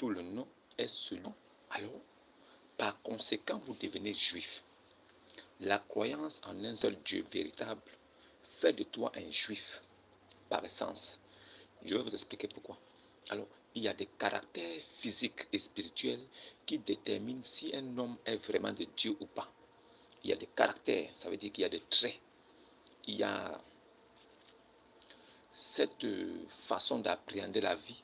tout le nom est celui. Alors, par conséquent, vous devenez juif. La croyance en un seul Dieu véritable fait de toi un juif par essence. Je vais vous expliquer pourquoi. Alors, il y a des caractères physiques et spirituels qui déterminent si un homme est vraiment de Dieu ou pas. Il y a des caractères, ça veut dire qu'il y a des traits. Il y a cette façon d'appréhender la vie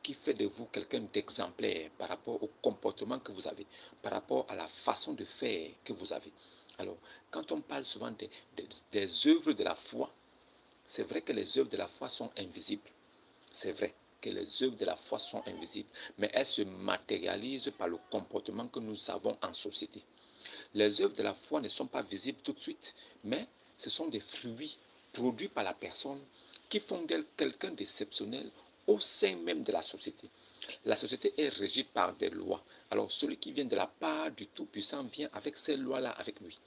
qui fait de vous quelqu'un d'exemplaire par rapport au comportement que vous avez, par rapport à la façon de faire que vous avez. Alors, quand on parle souvent des œuvres de la foi, c'est vrai que les œuvres de la foi sont invisibles. C'est vrai que les œuvres de la foi sont invisibles, mais elles se matérialisent par le comportement que nous avons en société. Les œuvres de la foi ne sont pas visibles tout de suite, mais ce sont des fruits produits par la personne qui font d'elle quelqu'un d'exceptionnel au sein même de la société. La société est régie par des lois. Alors celui qui vient de la part du Tout-Puissant vient avec ces lois-là avec lui.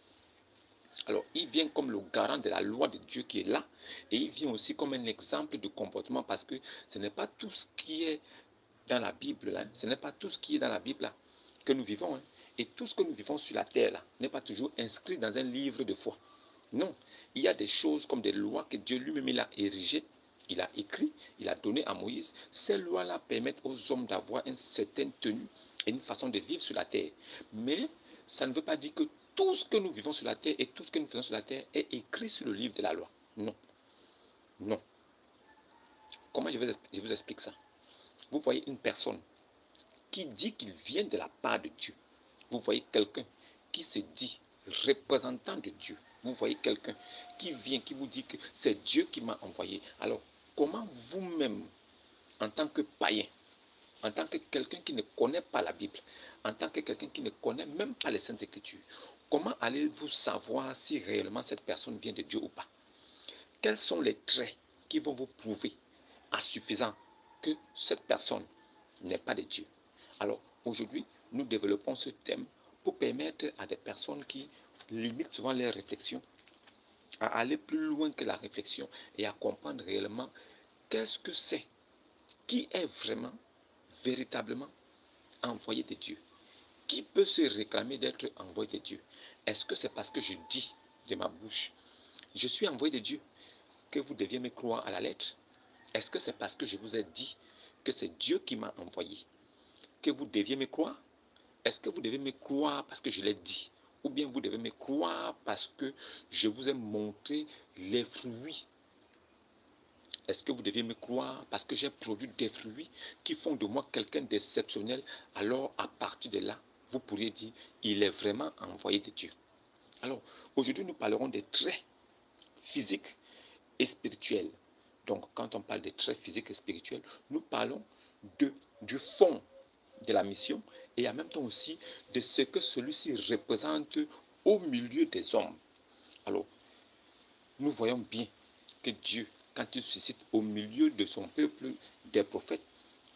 Alors, il vient comme le garant de la loi de Dieu qui est là, et il vient aussi comme un exemple de comportement, parce que ce n'est pas tout ce qui est dans la Bible, là, ce n'est pas tout ce qui est dans la Bible là, que nous vivons, hein, et tout ce que nous vivons sur la terre là, n'est pas toujours inscrit dans un livre de foi. Non, il y a des choses comme des lois que Dieu lui-même il a érigées, il a écrit, il a donné à Moïse. Ces lois-là permettent aux hommes d'avoir une certaine tenue et une façon de vivre sur la terre. Mais ça ne veut pas dire que tout ce que nous vivons sur la terre et tout ce que nous faisons sur la terre est écrit sur le livre de la loi. Non. Non. Comment je vous explique ça? Vous voyez une personne qui dit qu'il vient de la part de Dieu. Vous voyez quelqu'un qui se dit représentant de Dieu. Vous voyez quelqu'un qui vient, qui vous dit que c'est Dieu qui m'a envoyé. Alors, comment vous-même, en tant que païen, en tant que quelqu'un qui ne connaît pas la Bible, en tant que quelqu'un qui ne connaît même pas les Saintes Écritures, comment allez-vous savoir si réellement cette personne vient de Dieu ou pas? Quels sont les traits qui vont vous prouver à suffisant que cette personne n'est pas de Dieu? Alors, aujourd'hui, nous développons ce thème pour permettre à des personnes qui limitent souvent leurs réflexions à aller plus loin que la réflexion et à comprendre réellement qu'est-ce que c'est, qui est vraiment, véritablement envoyé de Dieu. Qui peut se réclamer d'être envoyé de Dieu? Est-ce que c'est parce que je dis de ma bouche, je suis envoyé de Dieu, que vous deviez me croire à la lettre? Est-ce que c'est parce que je vous ai dit que c'est Dieu qui m'a envoyé que vous deviez me croire? Est-ce que vous devez me croire parce que je l'ai dit? Ou bien vous devez me croire parce que je vous ai montré les fruits? Est-ce que vous devez me croire parce que j'ai produit des fruits qui font de moi quelqu'un d'exceptionnel? Alors, à partir de là, vous pourriez dire, il est vraiment envoyé de Dieu. Alors, aujourd'hui, nous parlerons des traits physiques et spirituels. Donc, quand on parle des traits physiques et spirituels, nous parlons du fond de la mission et en même temps aussi de ce que celui-ci représente au milieu des hommes. Alors, nous voyons bien que Dieu, quand il suscite au milieu de son peuple des prophètes,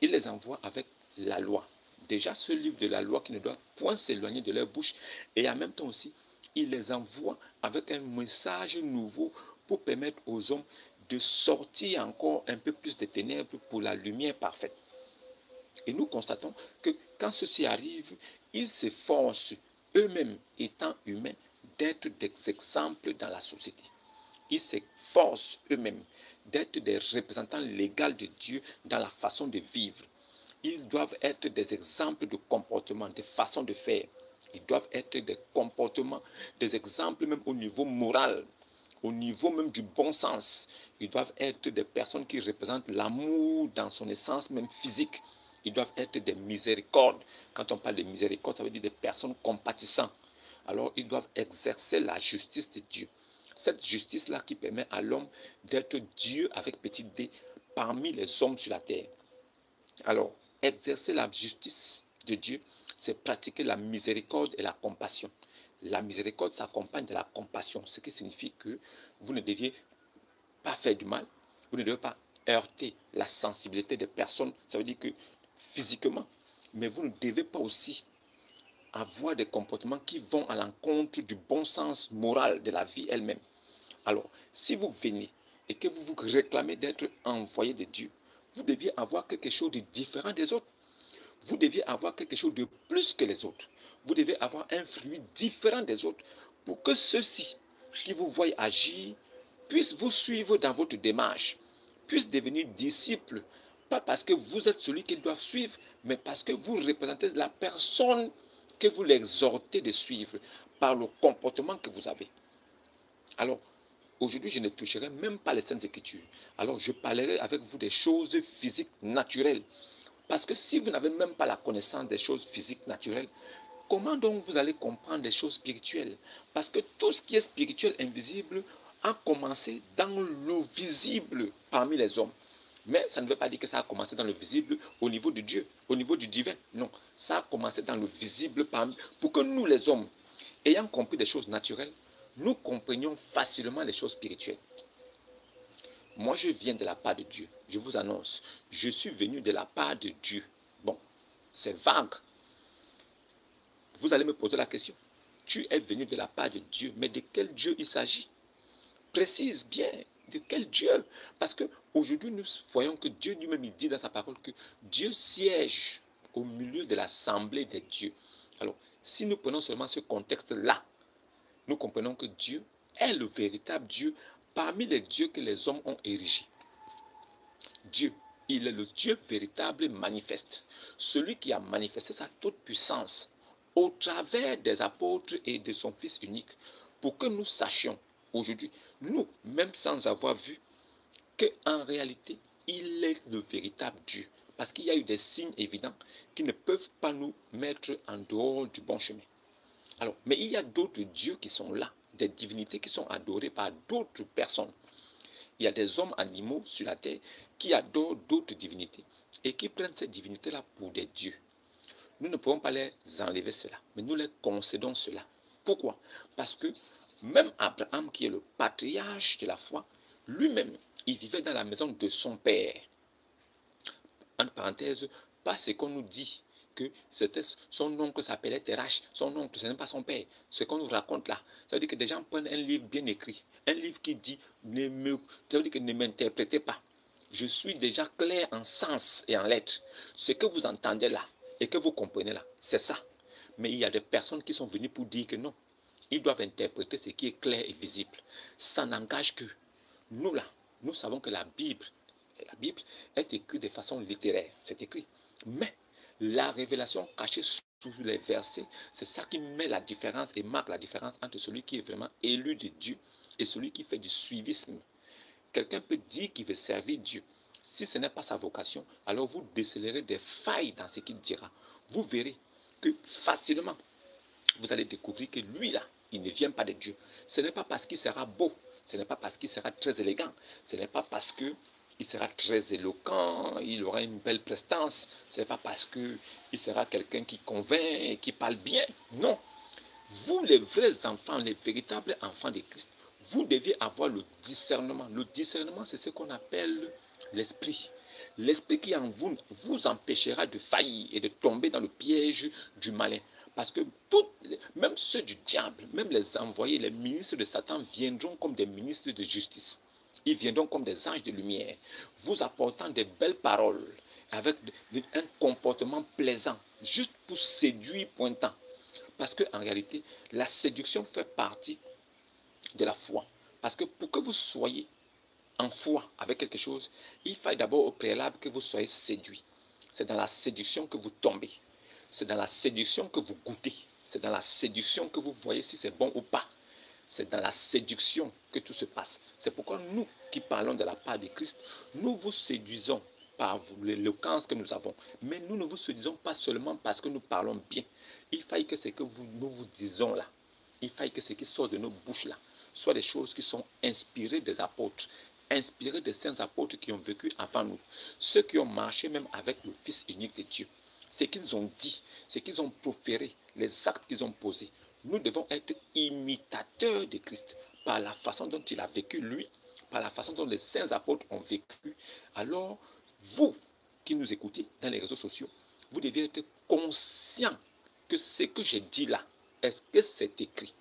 il les envoie avec la loi. Déjà, ce livre de la loi qui ne doit point s'éloigner de leur bouche, et en même temps aussi, il les envoie avec un message nouveau pour permettre aux hommes de sortir encore un peu plus des ténèbres pour la lumière parfaite. Et nous constatons que quand ceci arrive, ils s'efforcent, eux-mêmes étant humains, d'être des exemples dans la société. Ils s'efforcent eux-mêmes d'être des représentants légaux de Dieu dans la façon de vivre. Ils doivent être des exemples de comportement, de façon de faire. Ils doivent être des comportements, des exemples même au niveau moral, au niveau même du bon sens. Ils doivent être des personnes qui représentent l'amour dans son essence même physique. Ils doivent être des miséricordes. Quand on parle de miséricorde, ça veut dire des personnes compatissantes. Alors, ils doivent exercer la justice de Dieu. Cette justice-là qui permet à l'homme d'être Dieu avec petit d parmi les hommes sur la terre. Alors, exercer la justice de Dieu, c'est pratiquer la miséricorde et la compassion. La miséricorde s'accompagne de la compassion, ce qui signifie que vous ne deviez pas faire du mal, vous ne devez pas heurter la sensibilité des personnes, ça veut dire que physiquement, mais vous ne devez pas aussi avoir des comportements qui vont à l'encontre du bon sens moral de la vie elle-même. Alors, si vous venez et que vous vous réclamez d'être envoyé de Dieu, vous deviez avoir quelque chose de différent des autres. Vous devez avoir quelque chose de plus que les autres. Vous devez avoir un fruit différent des autres pour que ceux-ci qui vous voient agir puissent vous suivre dans votre démarche, puissent devenir disciples, pas parce que vous êtes celui qu'ils doivent suivre, mais parce que vous représentez la personne que vous l'exhortez de suivre par le comportement que vous avez. Alors, aujourd'hui, je ne toucherai même pas les Saintes Écritures. Alors, je parlerai avec vous des choses physiques naturelles. Parce que si vous n'avez même pas la connaissance des choses physiques naturelles, comment donc vous allez comprendre des choses spirituelles? Parce que tout ce qui est spirituel, invisible, a commencé dans le visible parmi les hommes. Mais ça ne veut pas dire que ça a commencé dans le visible au niveau de Dieu, au niveau du divin. Non, ça a commencé dans le visible parmi, pour que nous les hommes, ayant compris des choses naturelles, nous comprenions facilement les choses spirituelles. Moi, je viens de la part de Dieu. Je vous annonce, je suis venu de la part de Dieu. Bon, c'est vague. Vous allez me poser la question. Tu es venu de la part de Dieu, mais de quel Dieu il s'agit? Précise bien, de quel Dieu? Parce qu'aujourd'hui, nous voyons que Dieu lui-même dit dans sa parole que Dieu siège au milieu de l'assemblée des dieux. Alors, si nous prenons seulement ce contexte-là, nous comprenons que Dieu est le véritable Dieu parmi les dieux que les hommes ont érigés. Dieu, il est le Dieu véritable et manifeste. Celui qui a manifesté sa toute puissance au travers des apôtres et de son Fils unique, pour que nous sachions aujourd'hui, nous, même sans avoir vu, qu'en réalité, il est le véritable Dieu. Parce qu'il y a eu des signes évidents qui ne peuvent pas nous mettre en dehors du bon chemin. Alors, mais il y a d'autres dieux qui sont là, des divinités qui sont adorées par d'autres personnes. Il y a des hommes animaux sur la terre qui adorent d'autres divinités et qui prennent ces divinités-là pour des dieux. Nous ne pouvons pas les enlever cela, mais nous les concédons cela. Pourquoi? Parce que même Abraham, qui est le patriarche de la foi, lui-même, il vivait dans la maison de son père. Entre parenthèses, pas ce qu'on nous dit, que c'était son oncle s'appelait Terach, son oncle, ce n'est pas son père. Ce qu'on nous raconte là, ça veut dire que des gens prennent un livre bien écrit, un livre qui dit, ça veut dire que ne m'interprétez pas. Je suis déjà clair en sens et en lettres. Ce que vous entendez là et que vous comprenez là, c'est ça. Mais il y a des personnes qui sont venues pour dire que non. Ils doivent interpréter ce qui est clair et visible. Ça n'engage que nous là. Nous savons que la Bible est écrite de façon littéraire. C'est écrit. Mais la révélation cachée sous les versets, c'est ça qui met la différence et marque la différence entre celui qui est vraiment élu de Dieu et celui qui fait du suivisme. Quelqu'un peut dire qu'il veut servir Dieu. Si ce n'est pas sa vocation, alors vous décelerez des failles dans ce qu'il dira. Vous verrez que facilement, vous allez découvrir que lui là, il ne vient pas de Dieu. Ce n'est pas parce qu'il sera beau, ce n'est pas parce qu'il sera très élégant, ce n'est pas parce qu'il sera très éloquent, il aura une belle prestance, ce n'est pas parce qu'il sera quelqu'un qui convainc et qui parle bien. Non. Vous, les vrais enfants, les véritables enfants de Christ, vous devez avoir le discernement. Le discernement, c'est ce qu'on appelle l'esprit. L'esprit qui en vous vous empêchera de faillir et de tomber dans le piège du malin. Parce que même ceux du diable, même les envoyés, les ministres de Satan viendront comme des ministres de justice. Ils viendront comme des anges de lumière, vous apportant des belles paroles, avec un comportement plaisant, juste pour séduire pointant. Parce qu'en réalité, la séduction fait partie de la foi. Parce que pour que vous soyez en foi avec quelque chose, il faut d'abord au préalable que vous soyez séduit. C'est dans la séduction que vous tombez. C'est dans la séduction que vous goûtez. C'est dans la séduction que vous voyez si c'est bon ou pas. C'est dans la séduction que tout se passe. C'est pourquoi nous qui parlons de la part de Christ, nous vous séduisons par l'éloquence que nous avons. Mais nous ne vous séduisons pas seulement parce que nous parlons bien. Il faille que ce que nous vous disons là, il faille que ce qui sort de nos bouches là, soit des choses qui sont inspirées des apôtres, inspirées des saints apôtres qui ont vécu avant nous, ceux qui ont marché même avec le Fils unique de Dieu. Ce qu'ils ont dit, ce qu'ils ont proféré, les actes qu'ils ont posés. Nous devons être imitateurs de Christ par la façon dont il a vécu lui, par la façon dont les saints apôtres ont vécu. Alors, vous qui nous écoutez dans les réseaux sociaux, vous devez être conscient que ce que j'ai dit là, est-ce que c'est écrit?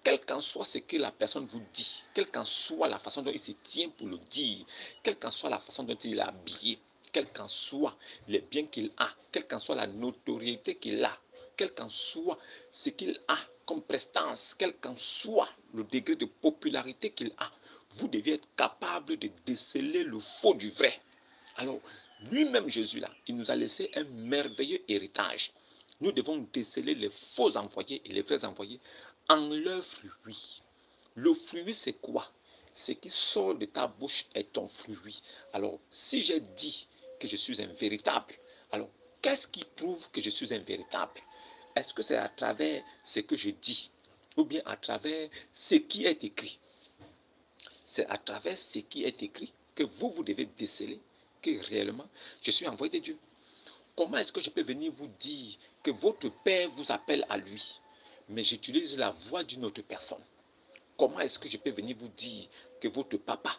Quel qu'en soit ce que la personne vous dit, quelle qu'en soit la façon dont il se tient pour le dire, quelle qu'en soit la façon dont il est habillé, quel qu'en soit les biens qu'il a, quelle qu'en soit la notoriété qu'il a, quel qu'en soit ce qu'il a comme prestance, quel qu'en soit le degré de popularité qu'il a, vous devez être capable de déceler le faux du vrai. Alors, lui-même Jésus là, il nous a laissé un merveilleux héritage. Nous devons déceler les faux envoyés et les vrais envoyés en leur fruit. Le fruit, c'est quoi? Ce qui sort de ta bouche est ton fruit. Alors, si j'ai dit que je suis un véritable, alors qu'est-ce qui prouve que je suis un véritable? Est-ce que c'est à travers ce que je dis ou bien à travers ce qui est écrit? C'est à travers ce qui est écrit que vous devez déceler que réellement, je suis envoyé de Dieu. Comment est-ce que je peux venir vous dire que votre Père vous appelle à lui, mais j'utilise la voix d'une autre personne? Comment est-ce que je peux venir vous dire que votre papa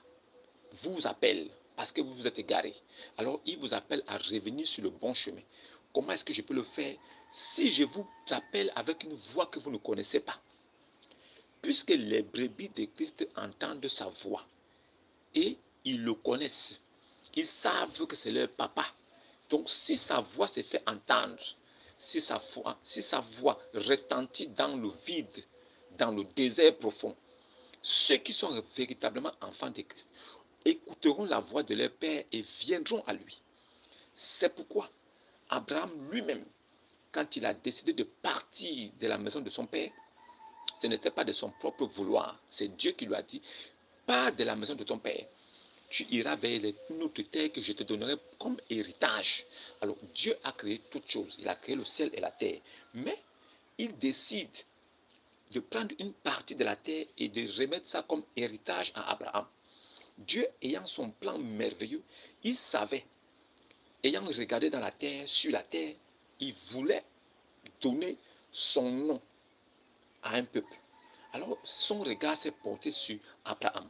vous appelle parce que vous vous êtes égaré? Alors, il vous appelle à revenir sur le bon chemin. Comment est-ce que je peux le faire si je vous appelle avec une voix que vous ne connaissez pas? Puisque les brebis de Christ entendent sa voix et ils le connaissent. Ils savent que c'est leur papa. Donc, si sa voix se fait entendre, si sa voix retentit dans le vide, dans le désert profond, ceux qui sont véritablement enfants de Christ écouteront la voix de leur Père et viendront à lui. C'est pourquoi Abraham lui-même, quand il a décidé de partir de la maison de son Père, ce n'était pas de son propre vouloir. C'est Dieu qui lui a dit, pars de la maison de ton Père. Tu iras vers une autre terre que je te donnerai comme héritage. Alors Dieu a créé toutes choses. Il a créé le ciel et la terre. Mais il décide de prendre une partie de la terre et de remettre ça comme héritage à Abraham. Dieu ayant son plan merveilleux, il savait, ayant regardé dans la terre, sur la terre, il voulait donner son nom à un peuple. Alors son regard s'est porté sur Abraham.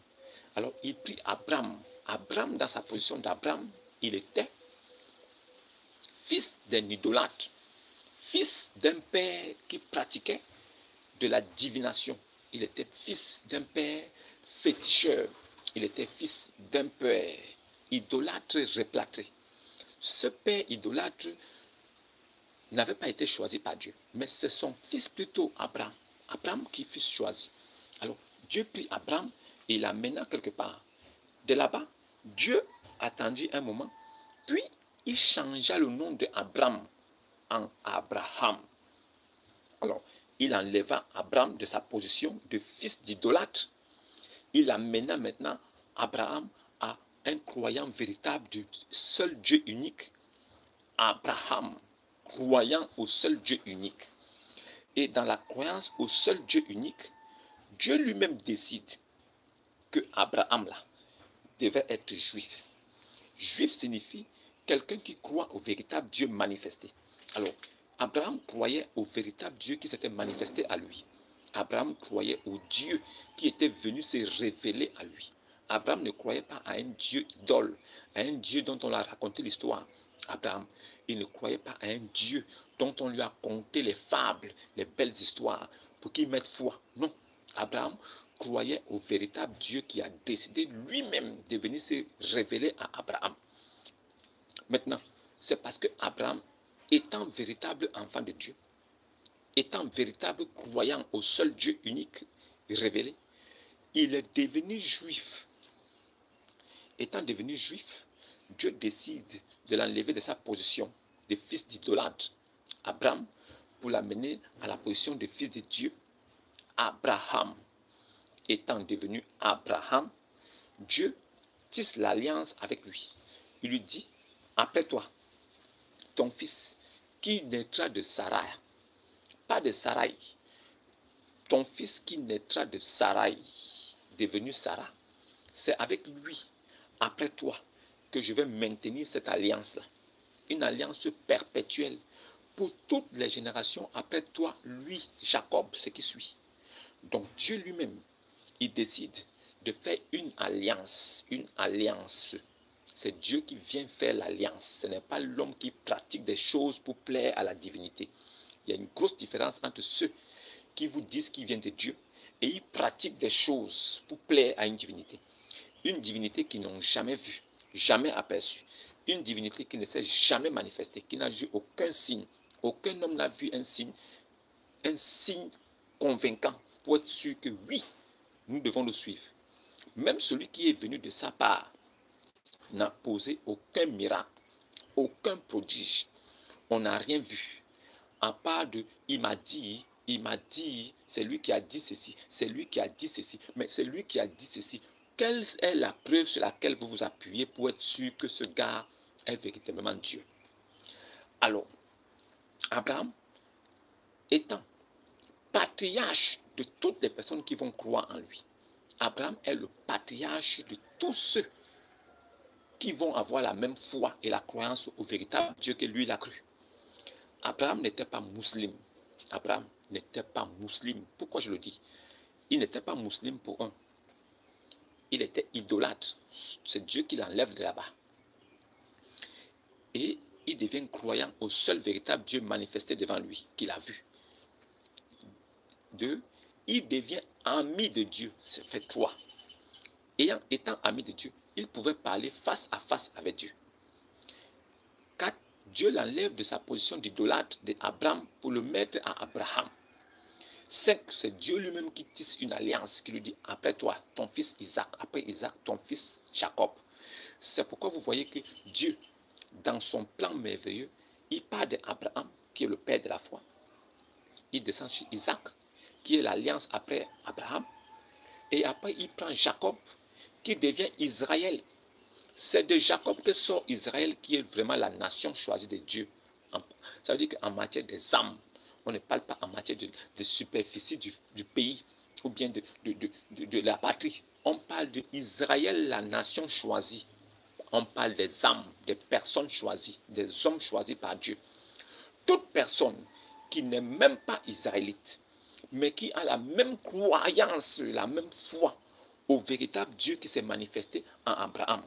Alors il prit Abraham. Abraham, dans sa position d'Abraham, il était fils d'un idolâtre, fils d'un père qui pratiquait de la divination. Il était fils d'un père féticheur. Il était fils d'un père idolâtre replâtré. Ce père idolâtre n'avait pas été choisi par Dieu, mais c'est son fils plutôt Abraham. Abraham qui fut choisi. Alors Dieu prit Abraham et l'amena quelque part. De là-bas, Dieu attendit un moment, puis il changea le nom de Abraham en Abraham. Alors, il enleva Abraham de sa position de fils d'idolâtre. Il amena maintenant Abraham à un croyant véritable du seul Dieu unique. Abraham, croyant au seul Dieu unique. Et dans la croyance au seul Dieu unique, Dieu lui-même décide que Abraham là devait être juif. Juif signifie quelqu'un qui croit au véritable Dieu manifesté. Alors, Abraham croyait au véritable Dieu qui s'était manifesté à lui. Abraham croyait au Dieu qui était venu se révéler à lui. Abraham ne croyait pas à un Dieu idole, à un Dieu dont on a raconté l'histoire. Abraham, il ne croyait pas à un Dieu dont on lui a conté les fables, les belles histoires, pour qu'il mette foi. Non, Abraham croyait au véritable Dieu qui a décidé lui-même de venir se révéler à Abraham. Maintenant, c'est parce que Abraham, étant véritable enfant de Dieu, étant véritable croyant au seul Dieu unique révélé, il est devenu juif. Étant devenu juif, Dieu décide de l'enlever de sa position de fils d'idolâtre, Abraham, pour l'amener à la position de fils de Dieu, Abraham. Étant devenu Abraham, Dieu tisse l'alliance avec lui. Il lui dit, après toi, ton fils, qui naîtra de Sarai, pas de Sarai, ton fils qui naîtra de Sarai, devenu Sarah, c'est avec lui, après toi, que je vais maintenir cette alliance-là. Une alliance perpétuelle pour toutes les générations après toi, lui, Jacob, ce qui suit. Donc Dieu lui-même, il décide de faire une alliance, une alliance. C'est Dieu qui vient faire l'alliance. Ce n'est pas l'homme qui pratique des choses pour plaire à la divinité. Il y a une grosse différence entre ceux qui vous disent qu'ils viennent de Dieu et ils pratiquent des choses pour plaire à une divinité. Une divinité qu'ils n'ont jamais vue, jamais aperçue. une divinité qui ne s'est jamais manifestée, qui n'a vu aucun signe. Aucun homme n'a vu un signe convaincant pour être sûr que oui, nous devons le suivre. Même celui qui est venu de sa part n'a posé aucun miracle, aucun prodige. On n'a rien vu. À part de, il m'a dit, c'est lui qui a dit ceci, c'est lui qui a dit ceci, mais c'est lui qui a dit ceci. Quelle est la preuve sur laquelle vous vous appuyez pour être sûr que ce gars est véritablement Dieu? Alors, Abraham étant patriarche de toutes les personnes qui vont croire en lui, Abraham est le patriarche de tous ceux qui vont avoir la même foi et la croyance au véritable Dieu que lui l'a cru. Abraham n'était pas musulman. Abraham n'était pas musulman. Pourquoi je le dis? Il n'était pas musulman pour un. Il était idolâtre. C'est Dieu qui l'enlève de là-bas. Et il devient croyant au seul véritable Dieu manifesté devant lui, qu'il a vu. 2. Il devient ami de Dieu. C'est fait 3. Étant ami de Dieu, il pouvait parler face à face avec Dieu. 4. Dieu l'enlève de sa position d'idolâtre d'Abraham pour le mettre à Abraham. 5. C'est Dieu lui-même qui tisse une alliance, qui lui dit, après toi, ton fils Isaac, après Isaac, ton fils Jacob. C'est pourquoi vous voyez que Dieu, dans son plan merveilleux, il part d'Abraham, qui est le père de la foi. Il descend sur Isaac, qui est l'alliance après Abraham. Et après, il prend Jacob, qui devient Israël. C'est de Jacob que sort Israël, qui est vraiment la nation choisie de Dieu. Ça veut dire qu'en matière des âmes, on ne parle pas en matière de superficie du pays ou bien de la patrie. On parle d'Israël, la nation choisie. On parle des âmes, des personnes choisies, des hommes choisis par Dieu. Toute personne qui n'est même pas israélite, mais qui a la même croyance, la même foi au véritable Dieu qui s'est manifesté en Abraham,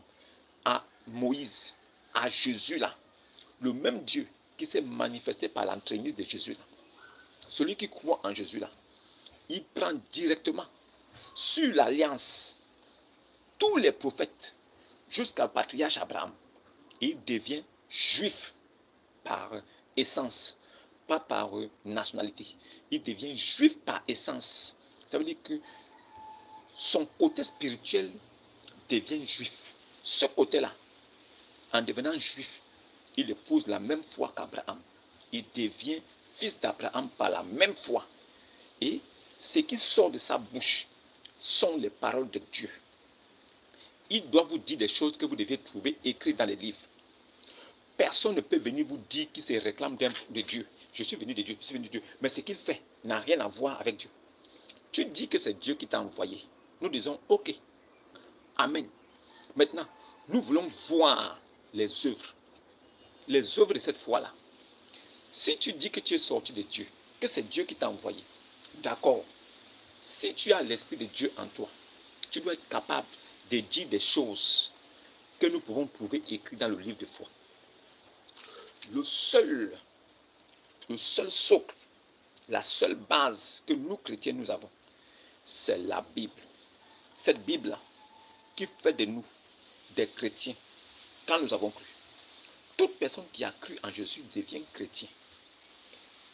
à Moïse, à Jésus là. Le même Dieu qui s'est manifesté par l'entremise de Jésus là. Celui qui croit en Jésus là, il prend directement sur l'alliance tous les prophètes jusqu'au patriarche Abraham. Il devient juif par essence, pas par nationalité. Il devient juif par essence. Ça veut dire que son côté spirituel devient juif. Ce côté-là, en devenant juif, il épouse la même foi qu'Abraham. Il devient fils d'Abraham par la même foi. Et ce qui sort de sa bouche sont les paroles de Dieu. Il doit vous dire des choses que vous devez trouver écrites dans les livres. Personne ne peut venir vous dire qu'il se réclame de Dieu. Je suis venu de Dieu, je suis venu de Dieu. Mais ce qu'il fait n'a rien à voir avec Dieu. Tu dis que c'est Dieu qui t'a envoyé. Nous disons, ok, amen. Maintenant, nous voulons voir les œuvres de cette foi-là. Si tu dis que tu es sorti de Dieu, que c'est Dieu qui t'a envoyé, d'accord. Si tu as l'Esprit de Dieu en toi, tu dois être capable de dire des choses que nous pouvons trouver écrites dans le livre de foi. Le seul socle, la seule base que nous chrétiens nous avons, c'est la Bible. Cette Bible-là qui fait de nous des chrétiens quand nous avons cru. Toute personne qui a cru en Jésus devient chrétien.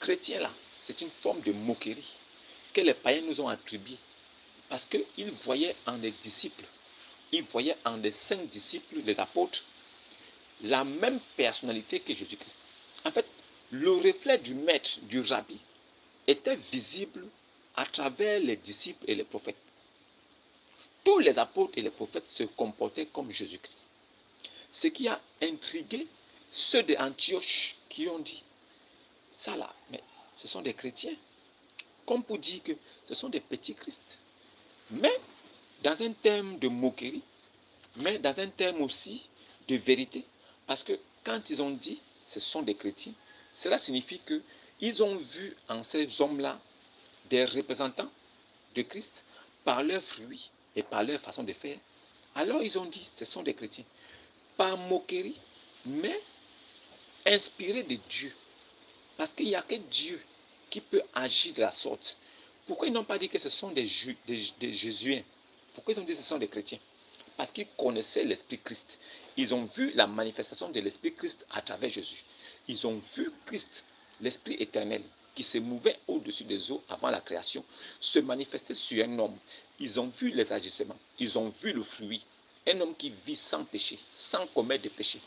Chrétien là, c'est une forme de moquerie que les païens nous ont attribuée parce qu'ils voyaient en les disciples, ils voyaient en les 5 disciples, les apôtres, la même personnalité que Jésus-Christ. En fait, le reflet du maître, du rabbi, était visible à travers les disciples et les prophètes. Tous les apôtres et les prophètes se comportaient comme Jésus-Christ. Ce qui a intrigué ceux d'Antioche qui ont dit, ça là, mais ce sont des chrétiens. Comme pour dire que ce sont des petits Christ. Mais dans un terme de moquerie, mais dans un terme aussi de vérité. Parce que quand ils ont dit ce sont des chrétiens, cela signifie qu'ils ont vu en ces hommes-là des représentants de Christ par leurs fruits et par leur façon de faire. Alors ils ont dit ce sont des chrétiens. Pas moquerie, mais inspirés de Dieu. Parce qu'il n'y a que Dieu qui peut agir de la sorte. Pourquoi ils n'ont pas dit que ce sont des Jésuiens? Pourquoi ils ont dit que ce sont des chrétiens? Parce qu'ils connaissaient l'Esprit Christ. Ils ont vu la manifestation de l'Esprit Christ à travers Jésus. Ils ont vu Christ, l'Esprit éternel, qui se mouvait au-dessus des eaux avant la création, se manifester sur un homme. Ils ont vu les agissements. Ils ont vu le fruit. Un homme qui vit sans péché, sans commettre de péché.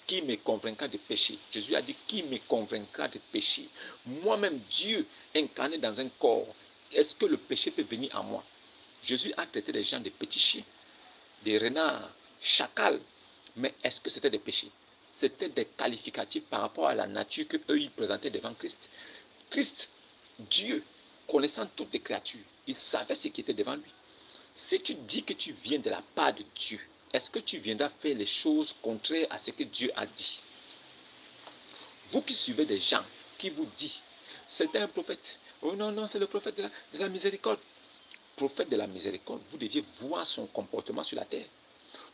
Qui me convaincra de péché? Jésus a dit, qui me convaincra de péché? Moi-même, Dieu incarné dans un corps, est-ce que le péché peut venir à moi? Jésus a traité des gens de petits chiens, des renards, chacals. Mais est-ce que c'était des péchés? C'était des qualificatifs par rapport à la nature qu'eux, ils présentaient devant Christ. Christ, Dieu, connaissant toutes les créatures, il savait ce qui était devant lui. Si tu dis que tu viens de la part de Dieu, est-ce que tu viendras faire les choses contraires à ce que Dieu a dit? Vous qui suivez des gens qui vous disent, c'est un prophète. Oh non, non, c'est le prophète de la miséricorde. Prophète de la miséricorde, vous deviez voir son comportement sur la terre.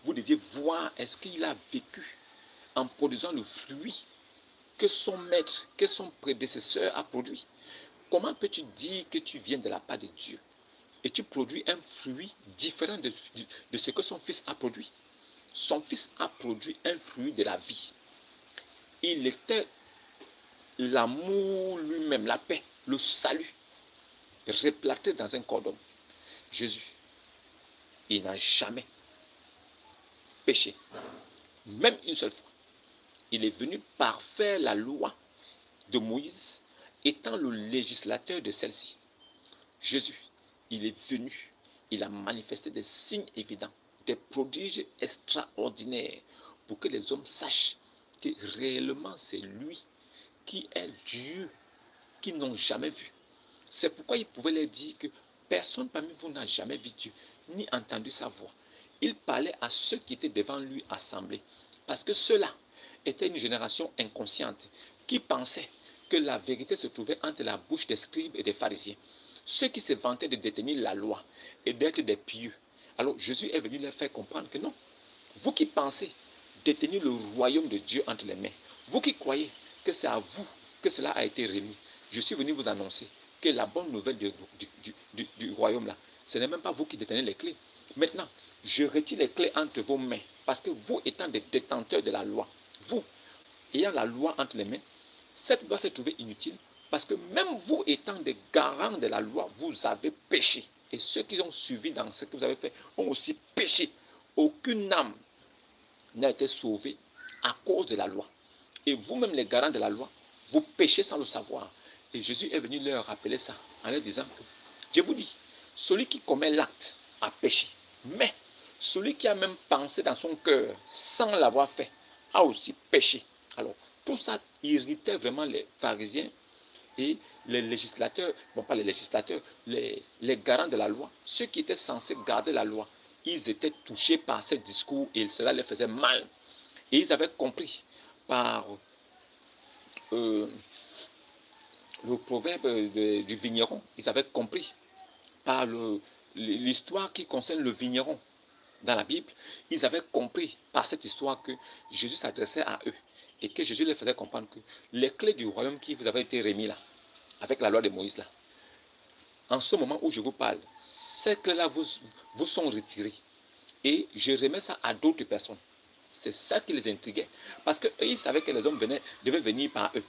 Vous deviez voir est-ce qu'il a vécu en produisant le fruit que son maître, que son prédécesseur a produit. Comment peux-tu dire que tu viens de la part de Dieu et tu produis un fruit différent de ce que son fils a produit? Son fils a produit un fruit de la vie. Il était l'amour lui-même, la paix, le salut, replaté dans un corps d'homme. Jésus, il n'a jamais péché, même une seule fois. Il est venu parfaire la loi de Moïse, étant le législateur de celle-ci. Jésus, il est venu, il a manifesté des signes évidents, des prodiges extraordinaires, pour que les hommes sachent que réellement c'est lui qui est Dieu, qu'ils n'ont jamais vu. C'est pourquoi il pouvait leur dire que personne parmi vous n'a jamais vu Dieu, ni entendu sa voix. Il parlait à ceux qui étaient devant lui assemblés, parce que ceux-là étaient une génération inconsciente, qui pensait que la vérité se trouvait entre la bouche des scribes et des pharisiens. Ceux qui se vantaient de détenir la loi et d'être des pieux. Alors Jésus est venu leur faire comprendre que non. Vous qui pensez détenir le royaume de Dieu entre les mains, vous qui croyez que c'est à vous que cela a été remis, je suis venu vous annoncer que la bonne nouvelle du royaume là, ce n'est même pas vous qui détenez les clés. Maintenant, je retire les clés entre vos mains, parce que vous étant des détenteurs de la loi, vous ayant la loi entre les mains, cette loi s'est trouvée inutile, parce que même vous étant des garants de la loi, vous avez péché. Et ceux qui ont suivi dans ce que vous avez fait ont aussi péché. Aucune âme n'a été sauvée à cause de la loi. Et vous-même, les garants de la loi, vous péchez sans le savoir. Et Jésus est venu leur rappeler ça, en leur disant que, je vous dis, celui qui commet l'acte a péché. Mais celui qui a même pensé dans son cœur, sans l'avoir fait, a aussi péché. Alors, tout ça irritait vraiment les pharisiens et les législateurs, bon pas les législateurs, les garants de la loi, ceux qui étaient censés garder la loi. Ils étaient touchés par ces discours et cela les faisait mal. Et ils avaient compris par le proverbe du vigneron, ils avaient compris par l'histoire qui concerne le vigneron dans la Bible, ils avaient compris par cette histoire que Jésus s'adressait à eux et que Jésus les faisait comprendre que les clés du royaume qui vous avaient été remis là, avec la loi de Moïse là, en ce moment où je vous parle, ces clés-là vous sont retirées et je remets ça à d'autres personnes. C'est ça qui les intriguait. Parce qu'ils savaient que les hommes devaient venir par eux.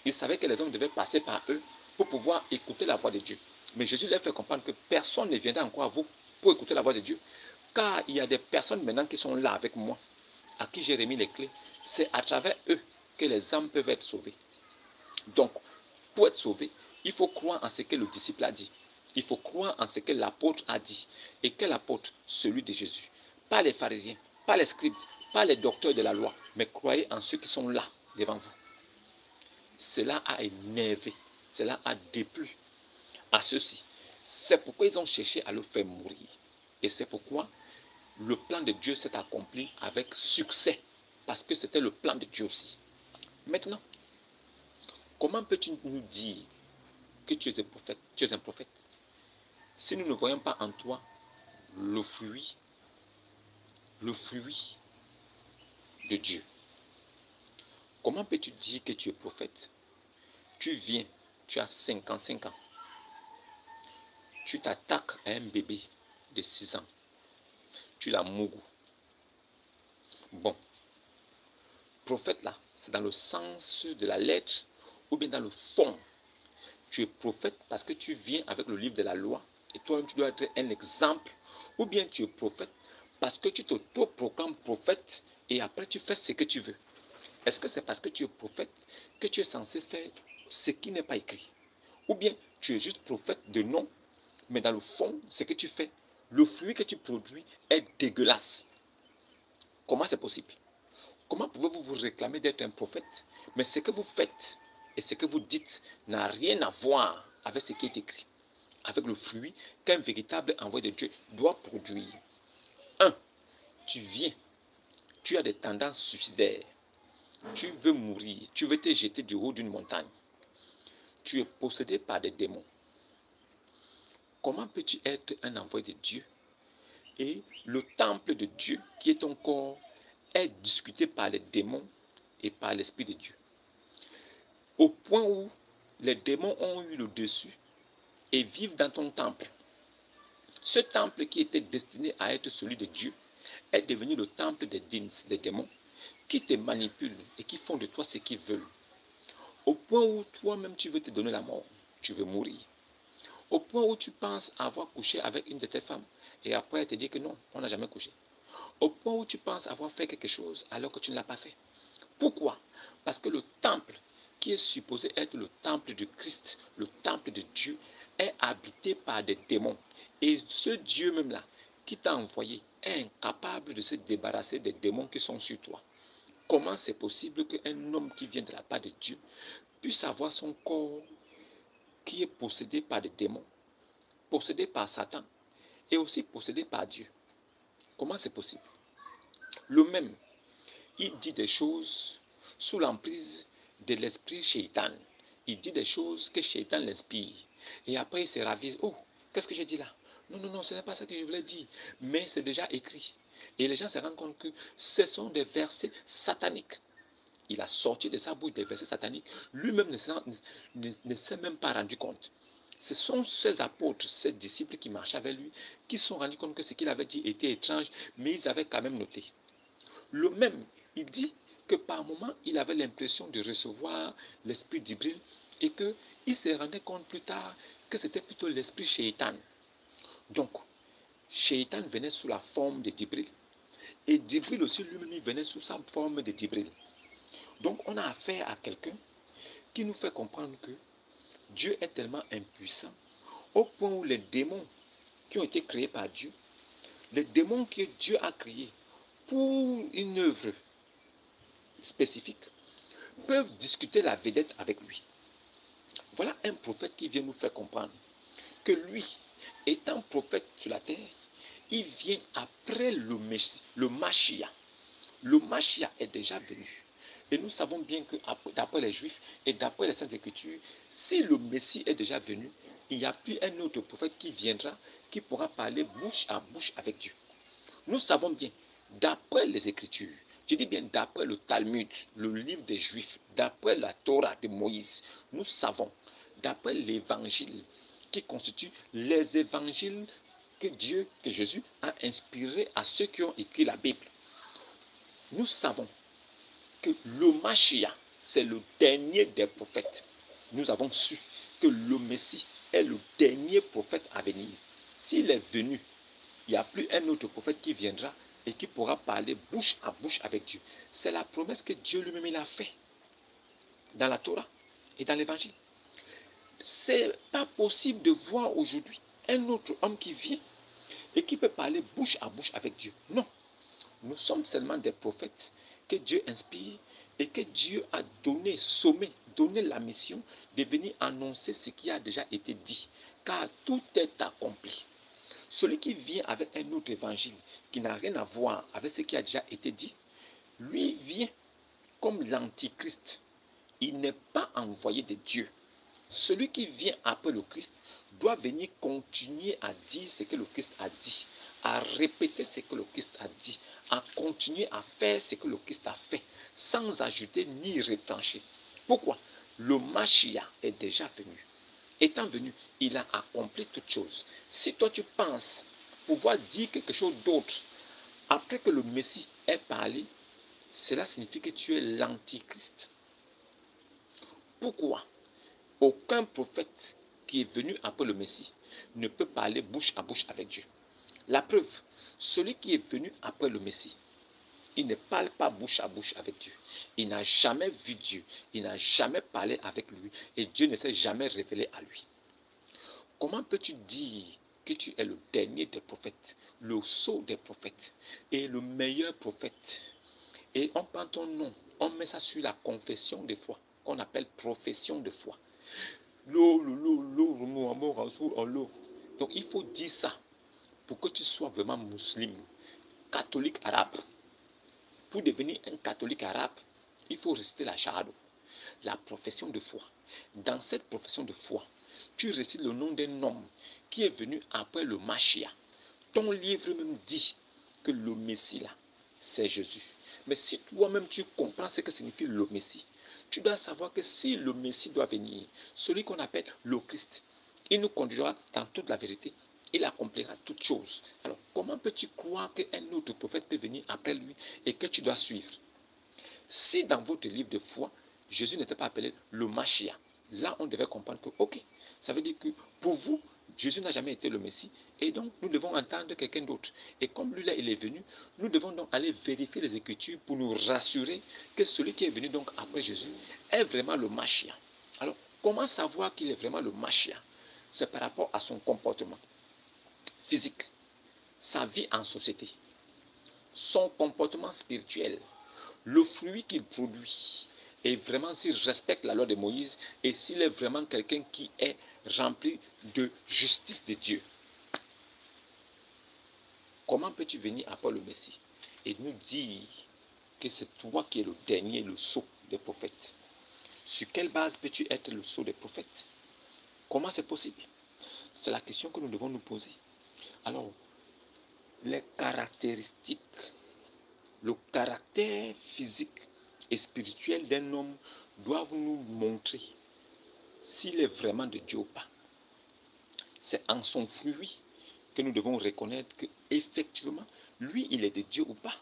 Ils savaient que les hommes devaient passer par eux pour pouvoir écouter la voix de Dieu. Mais Jésus leur fait comprendre que personne ne viendra encore à vous pour écouter la voix de Dieu. Car il y a des personnes maintenant qui sont là avec moi, à qui j'ai remis les clés. C'est à travers eux que les âmes peuvent être sauvées. Donc, pour être sauvé, il faut croire en ce que le disciple a dit. Il faut croire en ce que l'apôtre a dit. Et quel apôtre? Celui de Jésus. Pas les pharisiens, pas les scribes, pas les docteurs de la loi, mais croyez en ceux qui sont là devant vous. Cela a énervé, cela a déplu à ceux-ci. C'est pourquoi ils ont cherché à le faire mourir. Et c'est pourquoi le plan de Dieu s'est accompli avec succès, parce que c'était le plan de Dieu aussi. Maintenant, comment peux-tu nous dire que tu es un prophète, si nous ne voyons pas en toi le fruit de Dieu? Comment peux-tu dire que tu es prophète? Tu viens, tu as 55 ans. Tu t'attaques à un bébé de 6 ans. tu l'as mougou. Bon, prophète là, c'est dans le sens de la lettre ou bien dans le fond. Tu es prophète parce que tu viens avec le livre de la loi et toi-même tu dois être un exemple, ou bien tu es prophète parce que tu t'auto-proclames prophète et après tu fais ce que tu veux. Est-ce que c'est parce que tu es prophète que tu es censé faire ce qui n'est pas écrit? Ou bien tu es juste prophète de nom, mais dans le fond, ce que tu fais, le fruit que tu produis est dégueulasse. Comment c'est possible? Comment pouvez-vous vous réclamer d'être un prophète, mais ce que vous faites et ce que vous dites n'a rien à voir avec ce qui est écrit, avec le fruit qu'un véritable envoyé de Dieu doit produire? Un, tu viens, tu as des tendances suicidaires, tu veux mourir, tu veux te jeter du haut d'une montagne, tu es possédé par des démons. Comment peux-tu être un envoyé de Dieu et le temple de Dieu, qui est ton corps, est discuté par les démons et par l'Esprit de Dieu? Au point où les démons ont eu le dessus et vivent dans ton temple. Ce temple qui était destiné à être celui de Dieu est devenu le temple des démons qui te manipulent et qui font de toi ce qu'ils veulent. Au point où toi-même tu veux te donner la mort, tu veux mourir. Au point où tu penses avoir couché avec une de tes femmes et après elle te dit que non, on n'a jamais couché. Au point où tu penses avoir fait quelque chose alors que tu ne l'as pas fait. Pourquoi? Parce que le temple qui est supposé être le temple du Christ, le temple de Dieu, est habité par des démons. Et ce Dieu même là, qui t'a envoyé, est incapable de se débarrasser des démons qui sont sur toi. Comment c'est possible qu'un homme qui vient de la part de Dieu puisse avoir son corps qui est possédé par des démons, possédé par Satan et aussi possédé par Dieu? Comment c'est possible? Le même, il dit des choses sous l'emprise de l'esprit Shaitan. Il dit des choses que Shaitan l'inspire. Et après, il se ravise. Oh, qu'est-ce que j'ai dit là? Non, non, non, ce n'est pas ça que je voulais dire. Mais c'est déjà écrit. Et les gens se rendent compte que ce sont des versets sataniques. Il a sorti de sa bouche des versets sataniques. Lui-même ne s'est même pas rendu compte. Ce sont ses apôtres, ses disciples qui marchaient avec lui, qui se sont rendus compte que ce qu'il avait dit était étrange, mais ils avaient quand même noté. Le même, il dit que par moment, il avait l'impression de recevoir l'esprit d'Ibril et qu'il se rendait compte plus tard que c'était plutôt l'esprit Shaitan. Donc, Shaitan venait sous la forme de Dibril et Dibril aussi lui-même venait sous sa forme de Dibril. Donc, on a affaire à quelqu'un qui nous fait comprendre que Dieu est tellement impuissant au point où les démons qui ont été créés par Dieu, les démons que Dieu a créés pour une œuvre spécifiques, peuvent discuter la vedette avec lui. Voilà un prophète qui vient nous faire comprendre que lui, étant prophète sur la terre, il vient après le Messie, le Mashiach. Le Mashiach est déjà venu. Et nous savons bien que d'après les Juifs et d'après les Saintes Écritures, si le Messie est déjà venu, il n'y a plus un autre prophète qui viendra, qui pourra parler bouche à bouche avec Dieu. Nous savons bien, d'après les Écritures, je dis bien d'après le Talmud, le livre des Juifs, d'après la Torah de Moïse, nous savons, d'après l'Évangile, qui constitue les évangiles que Jésus a inspirés à ceux qui ont écrit la Bible. Nous savons que le Mashiach, c'est le dernier des prophètes. Nous avons su que le Messie est le dernier prophète à venir. S'il est venu, il n'y a plus un autre prophète qui viendra et qui pourra parler bouche à bouche avec Dieu. C'est la promesse que Dieu lui-même a faite dans la Torah et dans l'Évangile. C'est pas possible de voir aujourd'hui un autre homme qui vient et qui peut parler bouche à bouche avec Dieu. Non, nous sommes seulement des prophètes que Dieu inspire et que Dieu a donné, sommé, donné la mission de venir annoncer ce qui a déjà été dit, car tout est accompli. Celui qui vient avec un autre évangile qui n'a rien à voir avec ce qui a déjà été dit, lui vient comme l'antichrist. Il n'est pas envoyé de Dieu. Celui qui vient après le Christ doit venir continuer à dire ce que le Christ a dit, à répéter ce que le Christ a dit, à continuer à faire ce que le Christ a fait, sans ajouter ni retrancher. Pourquoi? Le Mashiach est déjà venu. Étant venu, il a accompli toutes choses. Si toi tu penses pouvoir dire quelque chose d'autre Après que le Messie ait parlé, cela signifie que tu es l'antichrist. Pourquoi? Aucun prophète qui est venu après le Messie ne peut parler bouche à bouche avec Dieu. La preuve, celui qui est venu après le Messie, il ne parle pas bouche à bouche avec Dieu. Il n'a jamais vu Dieu. Il n'a jamais parlé avec lui. Et Dieu ne s'est jamais révélé à lui. Comment peux-tu dire que tu es le dernier des prophètes, le sceau des prophètes et le meilleur prophète? Et on prend ton nom, on met ça sur la confession de foi, qu'on appelle profession de foi. Donc il faut dire ça pour que tu sois vraiment musulman, catholique arabe. Pour devenir un catholique arabe, il faut rester la shahada, la profession de foi. Dans cette profession de foi, tu récites le nom d'un homme qui est venu après le Mashiach. Ton livre même dit que le Messie là, c'est Jésus. Mais si toi-même tu comprends ce que signifie le Messie, tu dois savoir que si le Messie doit venir, celui qu'on appelle le Christ, il nous conduira dans toute la vérité. Il accomplira toutes choses. Alors, comment peux-tu croire qu'un autre prophète peut venir après lui et que tu dois suivre? Si dans votre livre de foi, Jésus n'était pas appelé le Mashiach, là on devait comprendre que, ok, ça veut dire que pour vous, Jésus n'a jamais été le Messie, et donc nous devons entendre quelqu'un d'autre. Et comme lui là, il est venu, nous devons donc aller vérifier les Écritures pour nous rassurer que celui qui est venu donc après Jésus est vraiment le Mashiach. Alors, comment savoir qu'il est vraiment le Mashiach? C'est par rapport à son comportement physique, sa vie en société, son comportement spirituel, le fruit qu'il produit, et vraiment s'il respecte la loi de Moïse et s'il est vraiment quelqu'un qui est rempli de justice de Dieu. Comment peux-tu venir après le Messie et nous dire que c'est toi qui es le dernier, le sceau des prophètes? Sur quelle base peux-tu être le sceau des prophètes? Comment c'est possible? C'est la question que nous devons nous poser. Alors, les caractéristiques, le caractère physique et spirituel d'un homme doivent nous montrer s'il est vraiment de Dieu ou pas. C'est en son fruit que nous devons reconnaître qu'effectivement, lui, il est de Dieu ou pas.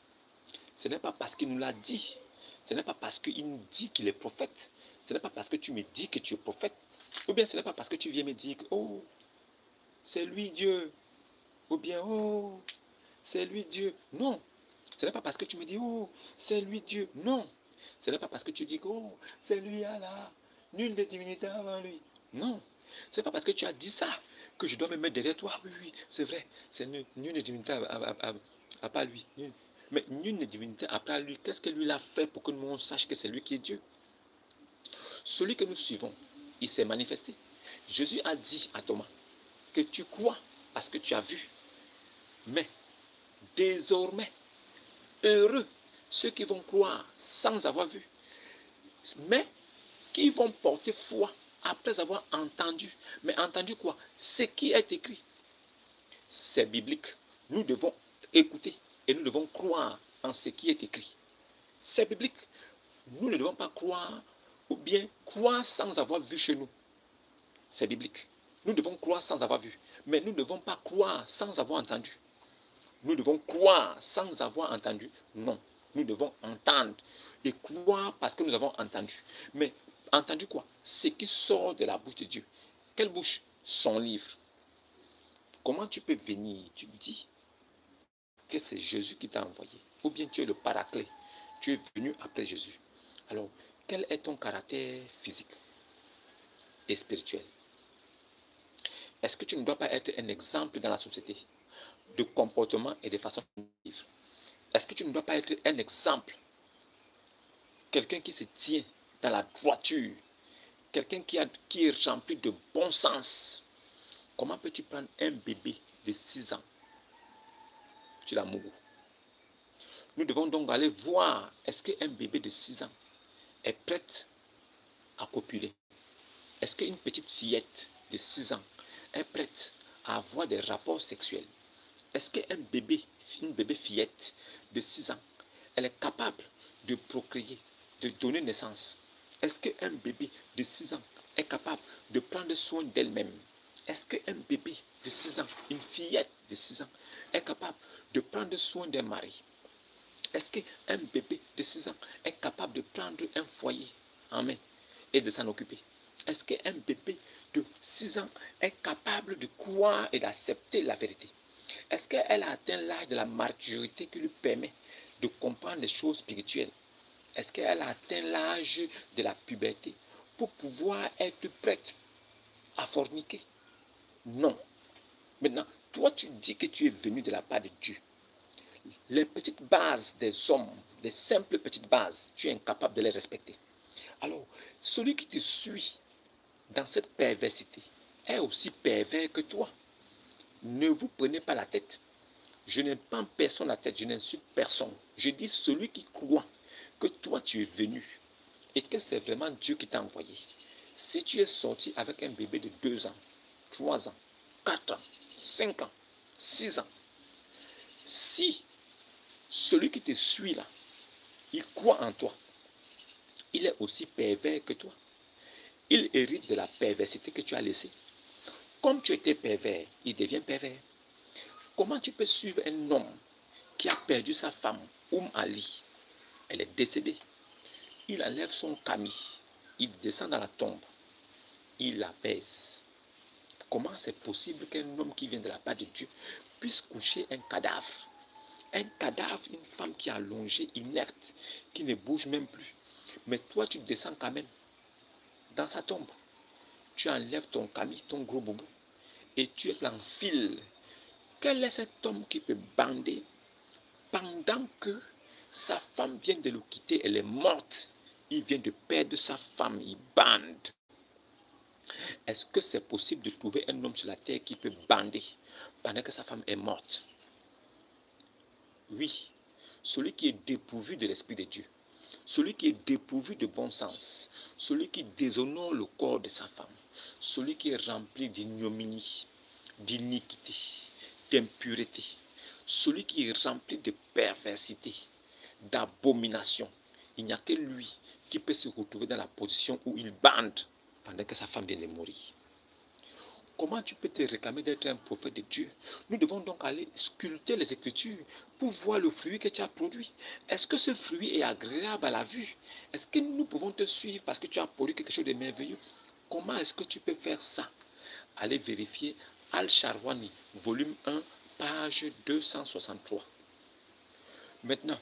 Ce n'est pas parce qu'il nous l'a dit. Ce n'est pas parce qu'il nous dit qu'il est prophète. Ce n'est pas parce que tu me dis que tu es prophète. Ou bien ce n'est pas parce que tu viens me dire que, oh, c'est lui Dieu. Ou bien, oh, c'est lui Dieu. Non. Ce n'est pas parce que tu me dis, oh, c'est lui Dieu. Non. Ce n'est pas parce que tu dis, oh, c'est lui Allah. Nul de divinité avant lui. Non. Ce n'est pas parce que tu as dit ça que je dois me mettre derrière toi. Oui, oui, c'est vrai. C'est nul de divinité à part lui. Nul. Mais nul de divinité à part lui. Qu'est-ce que lui a fait pour que nous on sache que c'est lui qui est Dieu? Celui que nous suivons, il s'est manifesté. Jésus a dit à Thomas que tu crois parce que tu as vu. Mais désormais, heureux ceux qui vont croire sans avoir vu, mais qui vont porter foi après avoir entendu. Mais entendu quoi? Ce qui est écrit. C'est biblique. Nous devons écouter et nous devons croire en ce qui est écrit. C'est biblique. Nous ne devons pas croire ou bien croire sans avoir vu chez nous. C'est biblique. Nous devons croire sans avoir vu. Mais nous ne devons pas croire sans avoir entendu. Nous devons croire sans avoir entendu. Non. Nous devons entendre et croire parce que nous avons entendu. Mais entendu quoi? Ce qui sort de la bouche de Dieu. Quelle bouche? Son livre. Comment tu peux venir? Tu dis que c'est Jésus qui t'a envoyé. Ou bien tu es le paraclet. Tu es venu après Jésus. Alors, quel est ton caractère physique et spirituel? Est-ce que tu ne dois pas être un exemple dans la société de comportement et de façon de vivre? Est-ce que tu ne dois pas être un exemple? Quelqu'un qui se tient dans la droiture, quelqu'un qui est rempli de bon sens. Comment peux-tu prendre un bébé de 6 ans? Tu l'as mouru. Nous devons donc aller voir, est-ce qu'un bébé de 6 ans est prête à copuler? Est-ce qu'une petite fillette de 6 ans est prête à avoir des rapports sexuels? Est-ce qu'un bébé, une bébé fillette de 6 ans, elle est capable de procréer, de donner naissance? Est-ce qu'un bébé de 6 ans est capable de prendre soin d'elle-même? Est-ce qu'un bébé de 6 ans, une fillette de 6 ans, est capable de prendre soin d'un mari? Est-ce qu'un bébé de 6 ans est capable de prendre un foyer en main et de s'en occuper? Est-ce qu'un bébé de 6 ans est capable de croire et d'accepter la vérité? Est-ce qu'elle a atteint l'âge de la maturité qui lui permet de comprendre les choses spirituelles? Est-ce qu'elle a atteint l'âge de la puberté pour pouvoir être prête à forniquer? Non. Maintenant, toi, tu dis que tu es venu de la part de Dieu. Les petites bases des hommes, les simples petites bases, tu es incapable de les respecter. Alors, celui qui te suit dans cette perversité est aussi pervers que toi. Ne vous prenez pas la tête. Je n'aime pas personne la tête, je n'insulte personne. Je dis celui qui croit que toi tu es venu et que c'est vraiment Dieu qui t'a envoyé. Si tu es sorti avec un bébé de 2 ans, 3 ans, 4 ans, 5 ans, 6 ans, si celui qui te suit là, il croit en toi, il est aussi pervers que toi. Il hérite de la perversité que tu as laissée. Comme tu étais pervers, il devient pervers. Comment tu peux suivre un homme qui a perdu sa femme, Ali? Elle est décédée. Il enlève son camis, il descend dans la tombe, il la baise. Comment c'est possible qu'un homme qui vient de la part de Dieu puisse coucher un cadavre? Un cadavre, une femme qui est allongée, inerte, qui ne bouge même plus. Mais toi, tu descends quand même dans sa tombe. Tu enlèves ton camis, ton gros boubou, et tu l'enfiles. Quel est cet homme qui peut bander pendant que sa femme vient de le quitter, elle est morte? Il vient de perdre sa femme, il bande. Est-ce que c'est possible de trouver un homme sur la terre qui peut bander pendant que sa femme est morte? Oui, celui qui est dépourvu de l'Esprit de Dieu, celui qui est dépourvu de bon sens, celui qui déshonore le corps de sa femme, celui qui est rempli d'ignominie, d'iniquité, d'impureté, celui qui est rempli de perversité, d'abomination. Il n'y a que lui qui peut se retrouver dans la position où il bande pendant que sa femme vient de mourir. Comment tu peux te réclamer d'être un prophète de Dieu? Nous devons donc aller sculpter les Écritures pour voir le fruit que tu as produit. Est-ce que ce fruit est agréable à la vue? Est-ce que nous pouvons te suivre parce que tu as produit quelque chose de merveilleux? Comment est-ce que tu peux faire ça? Allez vérifier Al-Sharwani, volume 1, page 263. Maintenant,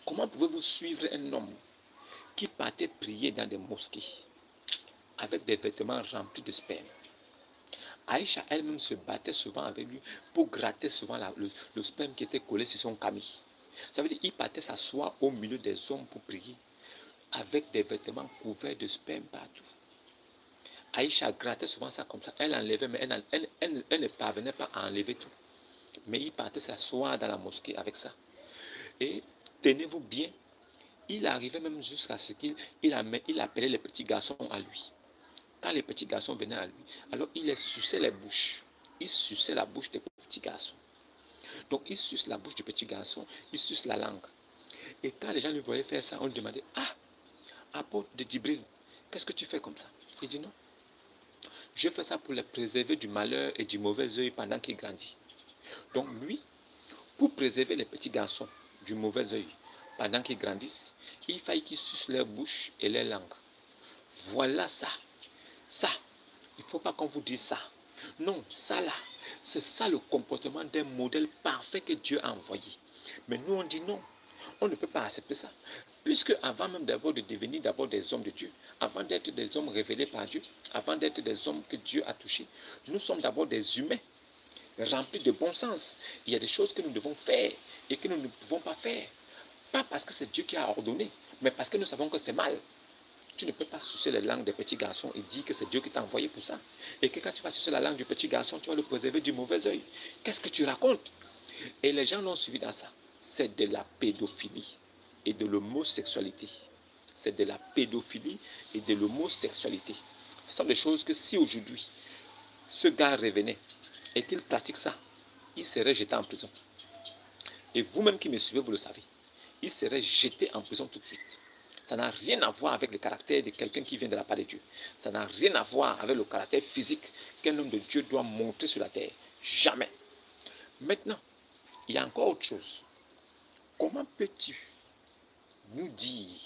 comment pouvez-vous suivre un homme qui partait prier dans des mosquées avec des vêtements remplis de sperme? Aïcha elle-même se battait souvent avec lui pour gratter souvent le sperme qui était collé sur son camis. Ça veut dire qu'il partait s'asseoir au milieu des hommes pour prier avec des vêtements couverts de sperme partout. Aïcha grattait souvent ça comme ça. Elle enlevait, mais elle ne parvenait pas à enlever tout. Mais il partait s'asseoir dans la mosquée avec ça. Et tenez-vous bien, il arrivait même jusqu'à ce qu'il appelait les petits garçons à lui. Quand les petits garçons venaient à lui, alors il les suçait les bouches. Il suçait la bouche des petits garçons. Donc il suce la bouche du petit garçon, il suce la langue. Et quand les gens lui voyaient faire ça, on lui demandait, ah, apôtre de Djibril, qu'est-ce que tu fais comme ça? Il dit non. Je fais ça pour les préserver du malheur et du mauvais œil pendant qu'il grandit. Donc lui, pour préserver les petits garçons du mauvais œil pendant qu'ils grandissent, il fallait qu'ils sucent leur bouche et leur langue. Voilà ça. Ça, il ne faut pas qu'on vous dise ça. Non, ça là, c'est ça le comportement d'un modèle parfait que Dieu a envoyé. Mais nous on dit non, on ne peut pas accepter ça. Puisque avant même d'abord de devenir d'abord des hommes de Dieu, avant d'être des hommes révélés par Dieu, avant d'être des hommes que Dieu a touchés, nous sommes d'abord des humains remplis de bon sens. Il y a des choses que nous devons faire et que nous ne pouvons pas faire. Pas parce que c'est Dieu qui a ordonné, mais parce que nous savons que c'est mal. Tu ne peux pas sucer les langues des petits garçons et dire que c'est Dieu qui t'a envoyé pour ça. Et que quand tu vas sucer la langue du petit garçon, tu vas le préserver du mauvais œil. Qu'est-ce que tu racontes? Et les gens l'ont suivi dans ça. C'est de la pédophilie et de l'homosexualité. C'est de la pédophilie et de l'homosexualité. Ce sont des choses que si aujourd'hui, ce gars revenait et qu'il pratique ça, il serait jeté en prison. Et vous-même qui me suivez, vous le savez. Il serait jeté en prison tout de suite. Ça n'a rien à voir avec le caractère de quelqu'un qui vient de la part de Dieu. Ça n'a rien à voir avec le caractère physique qu'un homme de Dieu doit montrer sur la terre. Jamais. Maintenant, il y a encore autre chose. Comment peux-tu nous dire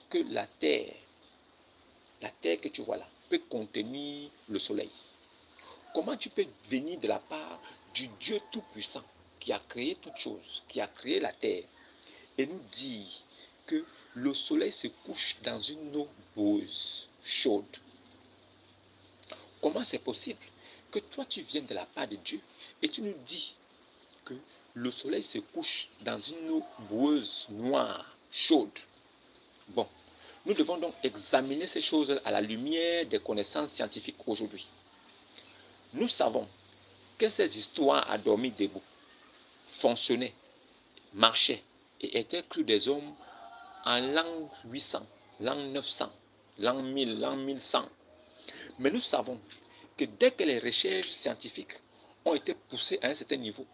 que la terre que tu vois là, peut contenir le soleil? Comment tu peux venir de la part du Dieu Tout-Puissant qui a créé toutes choses, qui a créé la terre, et nous dire que le soleil se couche dans une eau boueuse, chaude? Comment c'est possible que toi tu viennes de la part de Dieu et tu nous dis que le soleil se couche dans une eau boueuse, noire, chaude? Bon, nous devons donc examiner ces choses à la lumière des connaissances scientifiques aujourd'hui. Nous savons que ces histoires à dormir debout fonctionnaient, marchaient et étaient crues des hommes en l'an 800, l'an 900, l'an 1000, l'an 1100. Mais nous savons que dès que les recherches scientifiques ont été poussées à un certain niveau,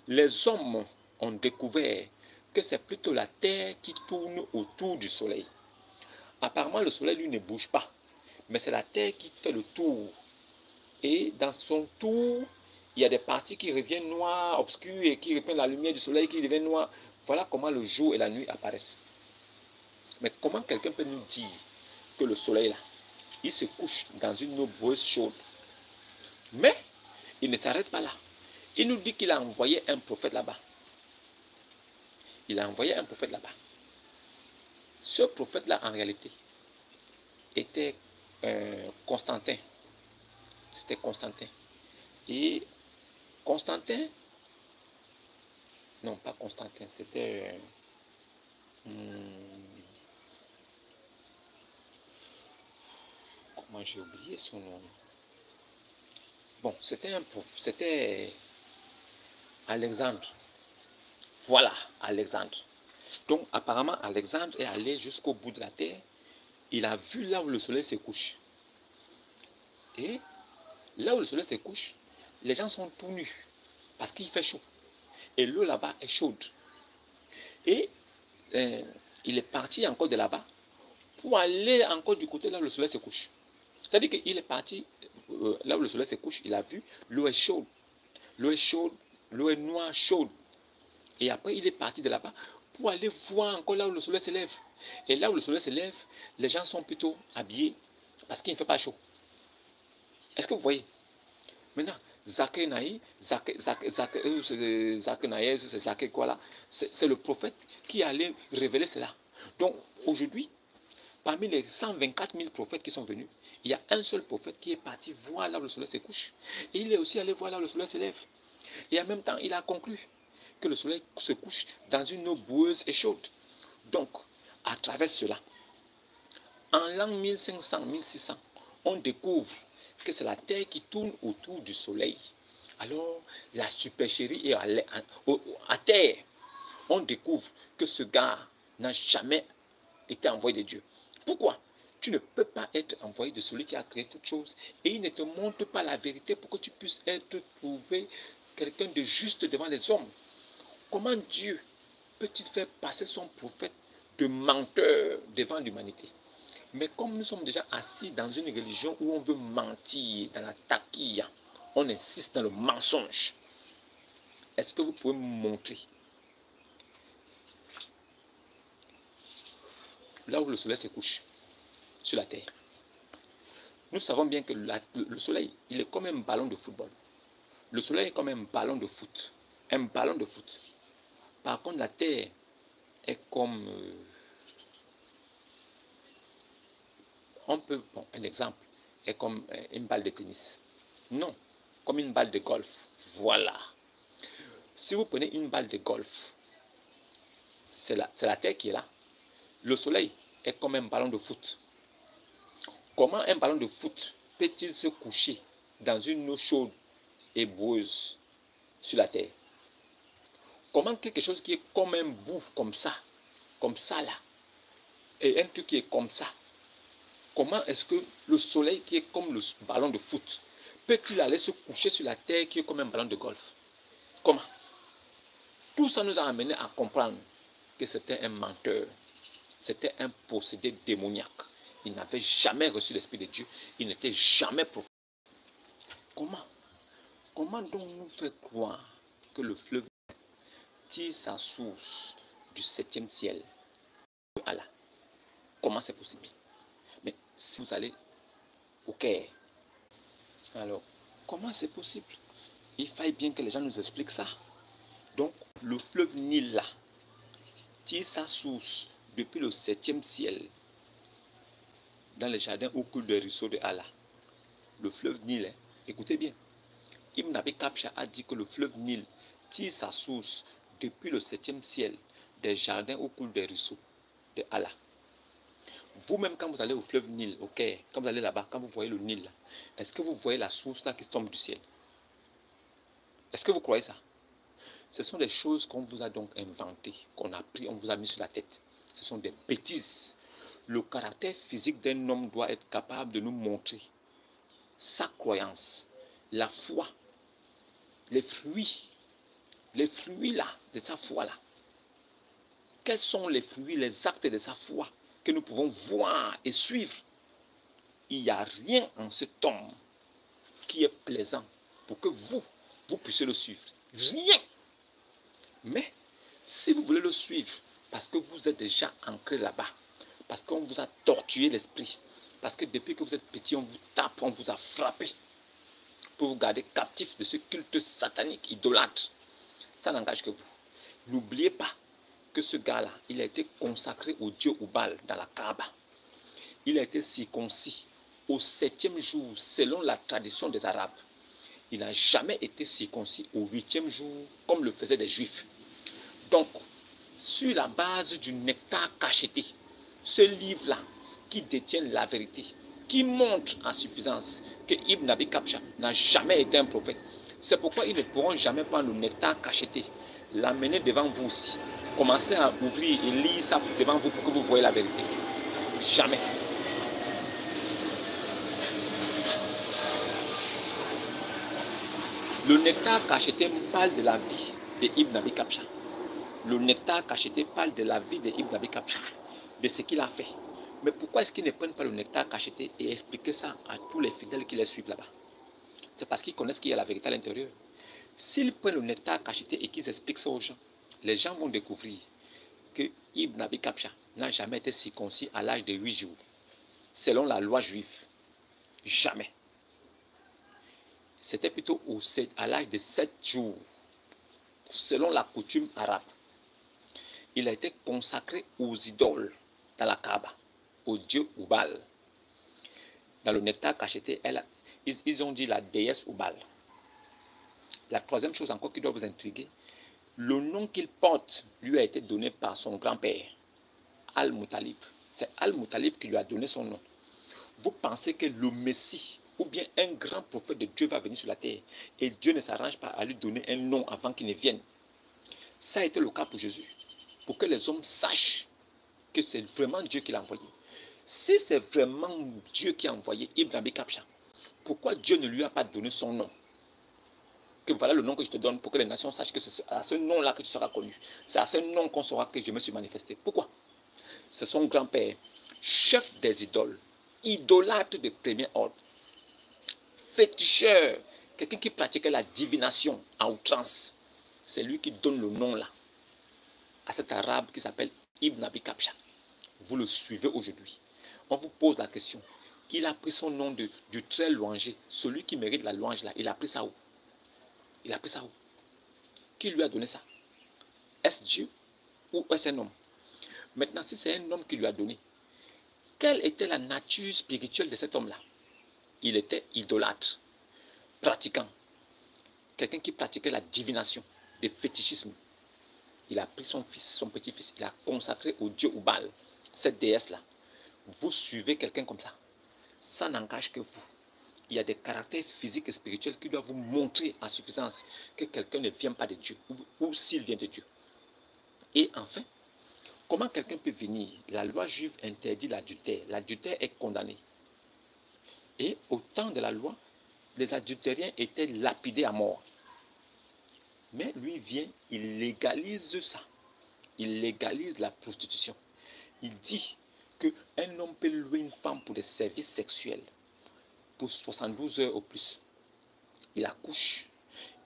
les hommes ont découvert que c'est plutôt la Terre qui tourne autour du Soleil. Apparemment, le Soleil, lui, ne bouge pas, mais c'est la Terre qui fait le tour. Et dans son tour, il y a des parties qui reviennent noires, obscures, et qui reprennent la lumière du Soleil, qui deviennent noires. Voilà comment le jour et la nuit apparaissent. Mais comment quelqu'un peut nous dire que le Soleil, là, il se couche dans une eau boueuse chaude? Mais il ne s'arrête pas là. Il nous dit qu'il a envoyé un prophète là-bas. Il a envoyé un prophète là-bas. Ce prophète-là, en réalité, était Constantin. C'était Constantin. Et Constantin, non pas Constantin, c'était... comment j'ai oublié son nom? Bon, c'était Alexandre. Voilà, Alexandre. Donc, apparemment, Alexandre est allé jusqu'au bout de la terre. Il a vu là où le soleil se couche. Et là où le soleil se couche, les gens sont tout nus parce qu'il fait chaud. Et l'eau là-bas est chaude. Et il est parti encore de là-bas pour aller encore du côté là où le soleil se couche. C'est-à-dire qu'il est parti là où le soleil se couche, il a vu, l'eau est chaude. L'eau est chaude, l'eau est noire, chaude. Et après, il est parti de là-bas pour aller voir encore là où le soleil se lève. Et là où le soleil se lève, les gens sont plutôt habillés parce qu'il ne fait pas chaud. Est-ce que vous voyez? Maintenant, Zaké Naï, c'est quoi là? C'est le prophète qui allait révéler cela. Donc, aujourd'hui, parmi les 124 000 prophètes qui sont venus, il y a un seul prophète qui est parti voir là où le soleil se couche. Et il est aussi allé voir là où le soleil se lève. Et en même temps, il a conclu que le soleil se couche dans une eau boueuse et chaude. Donc, à travers cela, en l'an 1500, 1600, on découvre que c'est la Terre qui tourne autour du soleil. Alors, la supercherie est à terre. On découvre que ce gars n'a jamais été envoyé de Dieu. Pourquoi? Tu ne peux pas être envoyé de celui qui a créé toutes choses et il ne te montre pas la vérité pour que tu puisses être trouvé quelqu'un de juste devant les hommes. Comment Dieu peut-il faire passer son prophète de menteur devant l'humanité? Mais comme nous sommes déjà assis dans une religion où on veut mentir, dans la taquilla, on insiste dans le mensonge. Est-ce que vous pouvez me montrer là où le soleil se couche sur la terre? Nous savons bien que le soleil, il est comme un ballon de football. Le soleil est comme un ballon de foot. Un ballon de foot. Par contre, la terre est comme... un exemple est comme une balle de tennis. Non, comme une balle de golf. Voilà. Si vous prenez une balle de golf, c'est la terre qui est là. Le soleil est comme un ballon de foot. Comment un ballon de foot peut-il se coucher dans une eau chaude et boueuse sur la terre? Comment quelque chose qui est comme un bout, comme ça là, et un truc qui est comme ça, comment est-ce que le soleil qui est comme le ballon de foot peut-il aller se coucher sur la terre qui est comme un ballon de golf? Comment? Tout ça nous a amené à comprendre que c'était un menteur. C'était un possédé démoniaque. Il n'avait jamais reçu l'Esprit de Dieu. Il n'était jamais prophète. Comment donc nous faire croire que le fleuve tire sa source du 7e ciel de Allah? Comment c'est possible? Mais si vous allez au Caire, alors comment c'est possible? Il faille bien que les gens nous expliquent ça. Donc, le fleuve Nil là tire sa source depuis le 7e ciel dans les jardins occultes des ruisseaux de Allah. Le fleuve Nil, hein, écoutez bien. Ibn Abi Kabsha a dit que le fleuve Nil tire sa source depuis le 7e ciel des jardins occultes des ruisseaux de Allah. Vous-même, quand vous allez au fleuve Nil, au Caire, quand vous allez là-bas, quand vous voyez le Nil, est-ce que vous voyez la source là qui tombe du ciel? Est-ce que vous croyez ça? Ce sont des choses qu'on vous a donc inventées, qu'on a pris, on vous a mis sur la tête. Ce sont des bêtises. Le caractère physique d'un homme doit être capable de nous montrer sa croyance, la foi, les fruits là, de sa foi là. Quels sont les fruits, les actes de sa foi que nous pouvons voir et suivre? Il n'y a rien en cet homme qui est plaisant pour que vous puissiez le suivre. Rien. Mais si vous voulez le suivre, parce que vous êtes déjà ancré là-bas, parce qu'on vous a torturé l'esprit, parce que depuis que vous êtes petit, on vous tape, on vous a frappé, pour vous garder captif de ce culte satanique, idolâtre, ça n'engage que vous. N'oubliez pas que ce gars-là, il a été consacré au dieu Oubal dans la Kaaba. Il a été circoncis au 7e jour, selon la tradition des Arabes. Il n'a jamais été circoncis au 8e jour, comme le faisaient les Juifs. Donc, sur la base du nectar cacheté, ce livre-là, qui détient la vérité, qui montre en suffisance que Ibn Abi Kabsha n'a jamais été un prophète. C'est pourquoi ils ne pourront jamais prendre le nectar cacheté, l'amener devant vous aussi. Commencez à ouvrir et lire ça devant vous pour que vous voyez la vérité. Jamais. Le nectar cacheté parle de la vie de Ibn Abi Kabsha. Le nectar cacheté parle de la vie de Ibn Abi Kabsha, de ce qu'il a fait. Mais pourquoi est-ce qu'ils ne prennent pas le nectar cacheté et expliquer ça à tous les fidèles qui les suivent là-bas? C'est parce qu'ils connaissent qu'il y a la vérité à l'intérieur. S'ils prennent le nectar cacheté et qu'ils expliquent ça aux gens, les gens vont découvrir que Ibn Abi Kabsha n'a jamais été circoncis à l'âge de 8 jours, selon la loi juive. Jamais. C'était plutôt à l'âge de 7 jours, selon la coutume arabe. Il a été consacré aux idoles dans la Kaaba, au dieu Oubal. Dans le nectar cacheté, ils ont dit la déesse Oubal. La troisième chose encore qui doit vous intriguer, le nom qu'il porte lui a été donné par son grand-père, Al-Muttalib. C'est Al-Muttalib qui lui a donné son nom. Vous pensez que le Messie ou bien un grand prophète de Dieu va venir sur la terre et Dieu ne s'arrange pas à lui donner un nom avant qu'il ne vienne? Ça a été le cas pour Jésus, pour que les hommes sachent que c'est vraiment Dieu qui l'a envoyé. Si c'est vraiment Dieu qui a envoyé Ibn Abi Kabsha, pourquoi Dieu ne lui a pas donné son nom? Que voilà le nom que je te donne pour que les nations sachent que c'est à ce nom-là que tu seras connu. C'est à ce nom qu'on saura que je me suis manifesté. Pourquoi? C'est son grand-père, chef des idoles, idolâtre de premier ordre, féticheur, quelqu'un qui pratiquait la divination à outrance. C'est lui qui donne le nom là à cet arabe qui s'appelle Ibn Abi Kabsha. Vous le suivez aujourd'hui. On vous pose la question. Il a pris son nom du très louangé, celui qui mérite la louange là. Il a pris ça où? Il a pris ça où? Qui lui a donné ça? Est-ce Dieu ou est-ce un homme? Maintenant, si c'est un homme qui lui a donné, quelle était la nature spirituelle de cet homme-là? Il était idolâtre, pratiquant, quelqu'un qui pratiquait la divination, le fétichisme. Il a pris son fils, son petit-fils, il a consacré au dieu Oubal, cette déesse-là. Vous suivez quelqu'un comme ça n'engage que vous. Il y a des caractères physiques et spirituels qui doivent vous montrer en suffisance que quelqu'un ne vient pas de Dieu ou s'il vient de Dieu. Et enfin, comment quelqu'un peut venir? La loi juive interdit l'adultère. L'adultère est condamné. Et au temps de la loi, les adultériens étaient lapidés à mort. Mais lui vient, il légalise ça. Il légalise la prostitution. il dit qu'un homme peut louer une femme pour des services sexuels pour 72 heures au plus. Il accouche,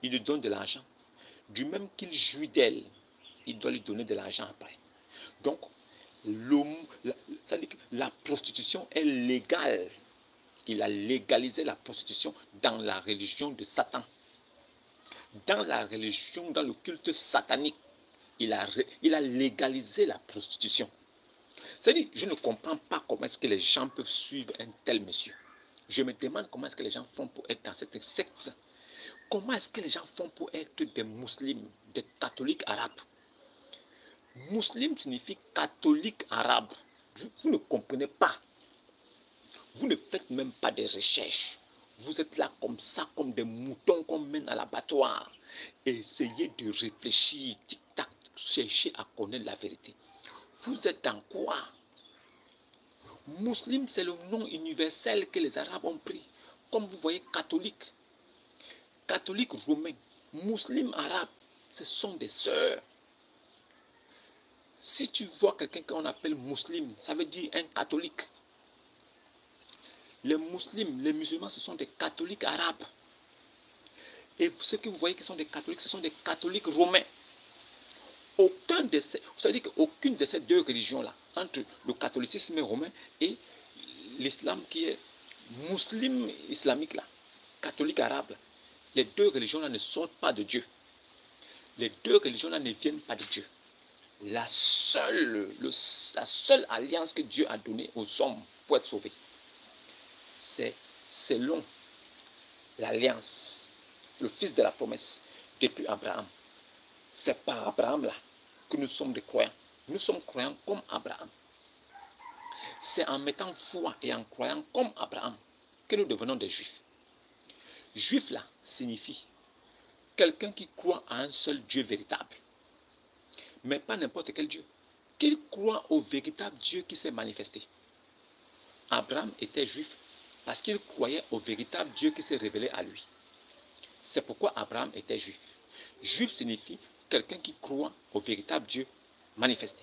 il lui donne de l'argent. Du même qu'il jouit d'elle, il doit lui donner de l'argent après. Donc, ça dit que la prostitution est légale. Il a légalisé la prostitution dans la religion de Satan. Dans la religion, dans le culte satanique, il a légalisé la prostitution. C'est-à-dire, je ne comprends pas comment est-ce que les gens peuvent suivre un tel monsieur. Je me demande comment est-ce que les gens font pour être dans cette secte. Comment est-ce que les gens font pour être des musulmans, des catholiques arabes? Musulman signifie catholique arabe. Vous ne comprenez pas. Vous ne faites même pas des recherches. Vous êtes là comme ça, comme des moutons qu'on mène à l'abattoir. Essayez de réfléchir, tic-tac, cherchez à connaître la vérité. Vous êtes dans quoi? Musulman, c'est le nom universel que les Arabes ont pris. Comme vous voyez, catholique. Catholique romain. Musulman arabe, ce sont des sœurs. Si tu vois quelqu'un qu'on appelle musulman, ça veut dire un catholique. Les musulmans, les musulmans, ce sont des catholiques arabes. Et ceux que vous voyez qui sont des catholiques, ce sont des catholiques romains. Aucun de ces, ça veut dire qu'aucune de ces deux religions-là, entre le catholicisme romain et l'islam qui est musulman islamique, là, catholique arabe, là, les deux religions-là ne sortent pas de Dieu. Les deux religions-là ne viennent pas de Dieu. La seule alliance que Dieu a donnée aux hommes pour être sauvés, c'est selon l'alliance, le fils de la promesse, depuis Abraham. C'est par Abraham là que nous sommes des croyants. Nous sommes croyants comme Abraham. C'est en mettant foi et en croyant comme Abraham que nous devenons des juifs. Juif là signifie quelqu'un qui croit à un seul Dieu véritable. Mais pas n'importe quel Dieu. Qu'il croit au véritable Dieu qui s'est manifesté. Abraham était juif parce qu'il croyait au véritable Dieu qui s'est révélé à lui. C'est pourquoi Abraham était juif. Juif signifie quelqu'un qui croit au véritable Dieu manifesté.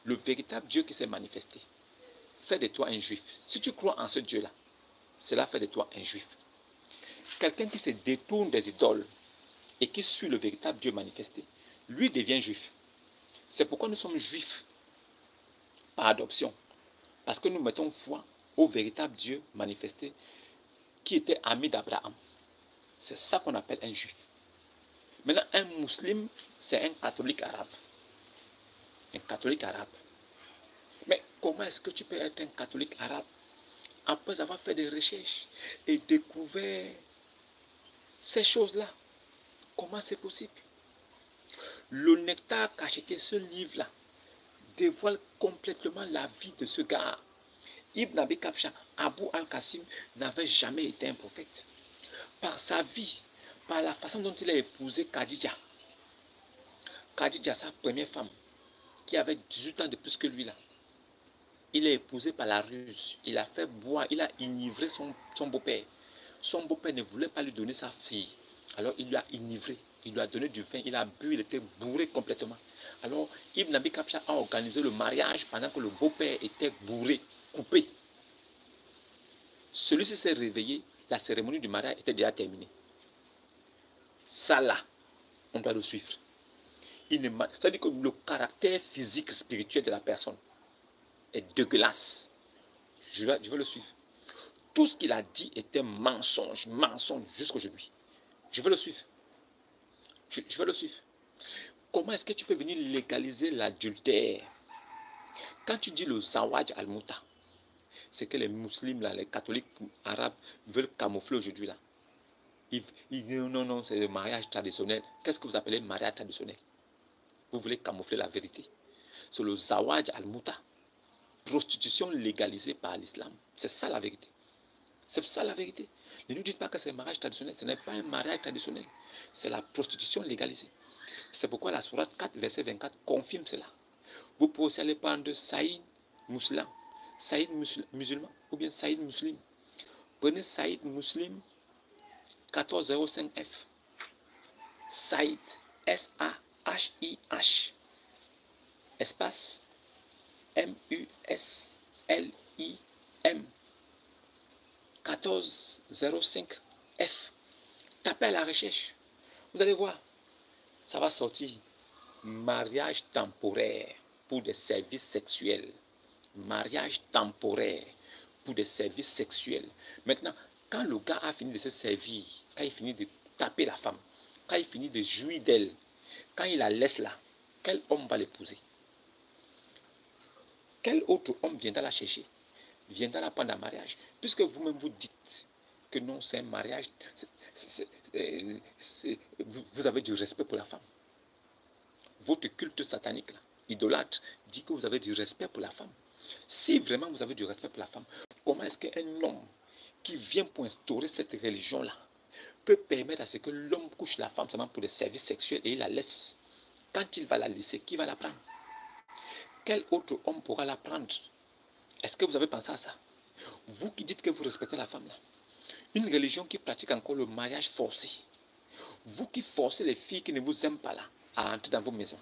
Le véritable Dieu qui s'est manifesté fait de toi un juif. Si tu crois en ce Dieu-là, cela fait de toi un juif. Quelqu'un qui se détourne des idoles et qui suit le véritable Dieu manifesté, lui devient juif. C'est pourquoi nous sommes juifs par adoption. Parce que nous mettons foi au véritable Dieu manifesté qui était ami d'Abraham. C'est ça qu'on appelle un juif. Maintenant, un musulman, c'est un catholique arabe. Un catholique arabe. Mais comment est-ce que tu peux être un catholique arabe après avoir fait des recherches et découvert ces choses-là? Comment c'est possible? Le Nectar Cacheté, ce livre-là, dévoile complètement la vie de ce gars. Ibn Abi Kabsha, Abu al-Qasim, n'avait jamais été un prophète. Par sa vie, par la façon dont il a épousé Khadija. Khadija, sa première femme, qui avait 18 ans de plus que lui là. Il est épousé par la ruse. Il a fait boire, il a enivré son beau-père. Son beau-père ne voulait pas lui donner sa fille. Alors il lui a enivré. Il lui a donné du vin. Il a bu, il était bourré complètement. Alors Ibn Abi Kabsha a organisé le mariage pendant que le beau-père était bourré, coupé. Celui-ci s'est réveillé. La cérémonie du mariage était déjà terminée. Ça là, on doit le suivre. C'est-à-dire que le caractère physique, spirituel de la personne est dégueulasse. Je vais le suivre. Tout ce qu'il a dit était mensonge jusqu'aujourd'hui. Je vais le suivre. Je vais le suivre. Comment est-ce que tu peux venir légaliser l'adultère? Quand tu dis le zawaj al-muta, c'est que les musulmans, là, les catholiques arabes veulent camoufler aujourd'hui là. Ils disent non, c'est le mariage traditionnel. Qu'est-ce que vous appelez mariage traditionnel? Vous voulez camoufler la vérité. C'est le zawaj al-muta. Prostitution légalisée par l'islam. C'est ça la vérité. C'est ça la vérité. Ne nous dites pas que c'est un mariage traditionnel. Ce n'est pas un mariage traditionnel. C'est la prostitution légalisée. C'est pourquoi la sourate 4, verset 24 confirme cela. Vous pouvez aussi aller prendre Saïd musulman, Saïd musulman ou bien Saïd muslim. Prenez Saïd muslim 1405F. Saïd, S-A-H-I-H. Espace MUSLIM 1405F. Tapez à la recherche. Vous allez voir, ça va sortir. Mariage temporaire pour des services sexuels. Mariage temporaire pour des services sexuels. Maintenant, quand le gars a fini de se servir, quand il finit de taper la femme, quand il finit de jouir d'elle, quand il la laisse là, quel homme va l'épouser? Quel autre homme viendra la chercher? Viendra la prendre en mariage? Puisque vous-même vous dites que non, c'est un mariage, vous avez du respect pour la femme. Votre culte satanique, là, idolâtre, dit que vous avez du respect pour la femme. Si vraiment vous avez du respect pour la femme, comment est-ce qu'un homme qui vient pour instaurer cette religion-là peut permettre à ce que l'homme couche la femme seulement pour des services sexuels et il la laisse? Quand il va la laisser, qui va la prendre? Quel autre homme pourra la prendre? Est-ce que vous avez pensé à ça? Vous qui dites que vous respectez la femme là, une religion qui pratique encore le mariage forcé, vous qui forcez les filles qui ne vous aiment pas là à entrer dans vos maisons,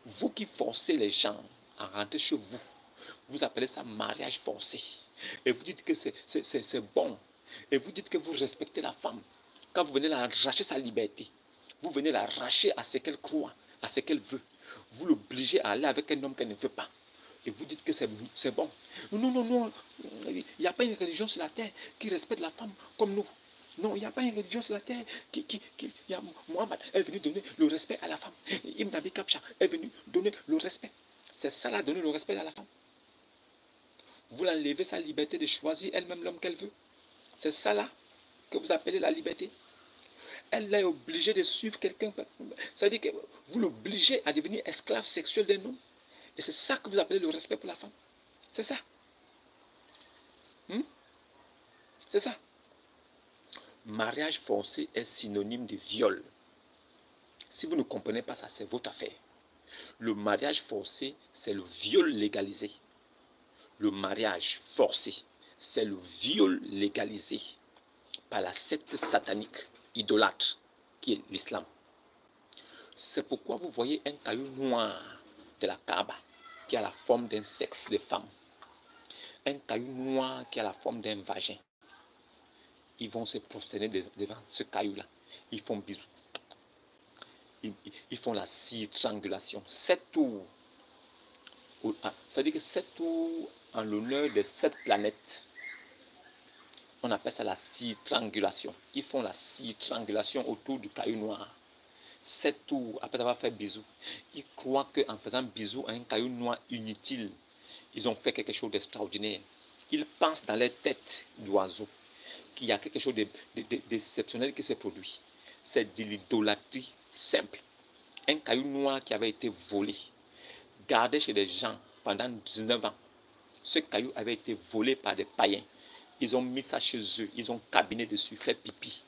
vous qui forcez les gens à rentrer chez vous, vous appelez ça mariage forcé. Et vous dites que c'est bon. Et vous dites que vous respectez la femme. Quand vous venez l'arracher sa liberté, vous venez l'arracher à ce qu'elle croit, à ce qu'elle veut. Vous l'obligez à aller avec un homme qu'elle ne veut pas. Et vous dites que c'est bon. Non, non, non. Il n'y a pas une religion sur la terre qui respecte la femme comme nous. Non, il n'y a pas une religion sur la terre Mohammed est venu donner le respect à la femme. Ibn Abi Kapcha est venu donner le respect. C'est ça là, donner le respect à la femme. Vous l'enlevez sa liberté de choisir elle-même l'homme qu'elle veut. C'est ça là que vous appelez la liberté. Elle est obligée de suivre quelqu'un. Ça veut dire que vous l'obligez à devenir esclave sexuel d'un homme. Et c'est ça que vous appelez le respect pour la femme. C'est ça. C'est ça. Mariage forcé est synonyme de viol. Si vous ne comprenez pas ça, c'est votre affaire. Le mariage forcé, c'est le viol légalisé. Le mariage forcé, c'est le viol légalisé par la secte satanique idolâtre qui est l'islam. C'est pourquoi vous voyez un caillou noir de la Kaaba qui a la forme d'un sexe de femme. Un caillou noir qui a la forme d'un vagin. Ils vont se prosterner devant ce caillou-là. Ils font bisous. Ils font la triangulation. 7 tours. Ça veut dire que 7 tours en l'honneur de 7 planètes. On appelle ça la triangulation. Ils font la triangulation autour du caillou noir. 7 tours après avoir fait bisous. Ils croient qu'en faisant bisous à un caillou noir inutile, ils ont fait quelque chose d'extraordinaire. Ils pensent dans leur tête d'oiseau qu'il y a quelque chose d'exceptionnel qui s'est produit. C'est de l'idolâtrie simple. Un caillou noir qui avait été volé, gardé chez des gens pendant 19 ans. Ce caillou avait été volé par des païens. Ils ont mis ça chez eux, ils ont cabiné dessus, fait pipi.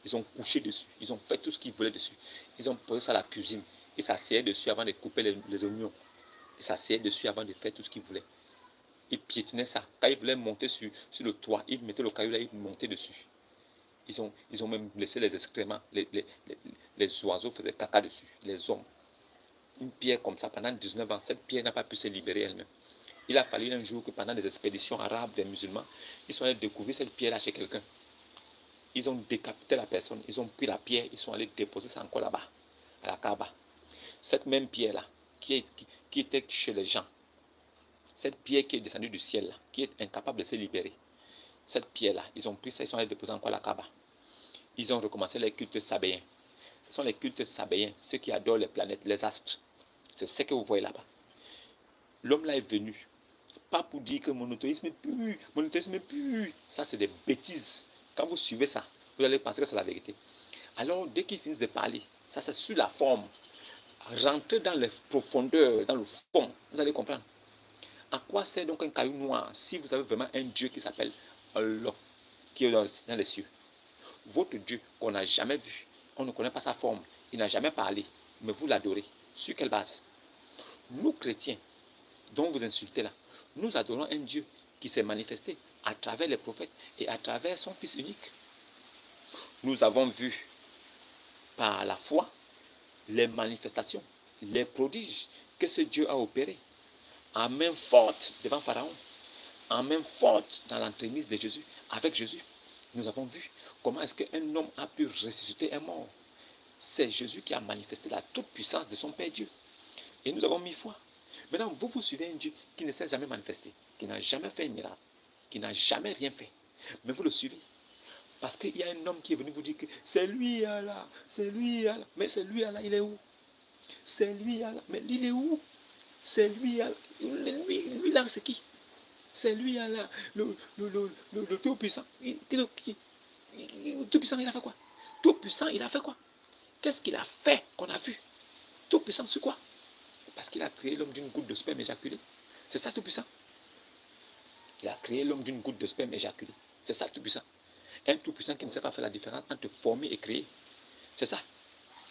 Ils ont couché dessus, ils ont fait tout ce qu'ils voulaient dessus. Ils ont posé ça à la cuisine. Ils s'asseyaient dessus avant de couper les oignons. Ils s'asseyaient dessus avant de faire tout ce qu'ils voulaient. Ils piétinaient ça. Quand ils voulaient monter sur le toit, ils mettaient le caillou là, ils montaient dessus. Ils ont même laissé les excréments. Les oiseaux faisaient caca dessus, les hommes. Une pierre comme ça pendant 19 ans, cette pierre n'a pas pu se libérer elle-même. Il a fallu un jour que pendant des expéditions arabes des musulmans, ils sont allés découvrir cette pierre là chez quelqu'un. Ils ont décapité la personne, ils ont pris la pierre, ils sont allés déposer ça encore là-bas, à la Kaaba. Cette même pierre-là, qui était chez les gens, cette pierre qui est descendue du ciel, là, qui est incapable de se libérer, cette pierre-là, ils ont pris ça, ils sont allés déposer encore à la Kaaba. Ils ont recommencé les cultes sabéens. Ce sont les cultes sabéens, ceux qui adorent les planètes, les astres. C'est ce que vous voyez là-bas. L'homme là est venu, pas pour dire que monothéisme est pur, ça c'est des bêtises. Quand vous suivez ça, vous allez penser que c'est la vérité. Alors, dès qu'ils finissent de parler, ça c'est sur la forme. Rentrez dans les profondeurs, dans le fond, vous allez comprendre. À quoi sert donc un caillou noir si vous avez vraiment un Dieu qui s'appelle Allah, qui est dans les cieux? Votre Dieu qu'on n'a jamais vu, on ne connaît pas sa forme, il n'a jamais parlé, mais vous l'adorez. Sur quelle base? Nous, chrétiens, dont vous insultez là, nous adorons un Dieu qui s'est manifesté à travers les prophètes et à travers son Fils unique. Nous avons vu par la foi les manifestations, les prodiges que ce Dieu a opérés. en main forte devant Pharaon, en main forte dans l'entremise de Jésus, avec Jésus. Nous avons vu comment est-ce qu'un homme a pu ressusciter un mort. C'est Jésus qui a manifesté la toute-puissance de son Père Dieu. Et nous avons mis foi. Maintenant, vous suivez un Dieu qui ne s'est jamais manifesté, qui n'a jamais fait un miracle, qui n'a jamais rien fait. Mais vous le suivez. Parce qu'il y a un homme qui est venu vous dire que c'est lui Allah, c'est lui Allah. Mais c'est lui Allah, il est où? C'est lui Allah, mais il est où? C'est lui Allah. Lui là, c'est qui? C'est lui Allah, le Tout-Puissant. Le Tout-Puissant, il a fait quoi? Tout-Puissant, il a fait quoi? Qu'est-ce qu'il a fait qu'on a vu? Tout-Puissant, c'est quoi? Parce qu'il a créé l'homme d'une goutte de sperme éjaculée. C'est ça Tout-Puissant. Il a créé l'homme d'une goutte de sperme éjaculée. C'est ça Tout-Puissant. Un Tout-Puissant qui ne sait pas faire la différence entre former et créer. C'est ça.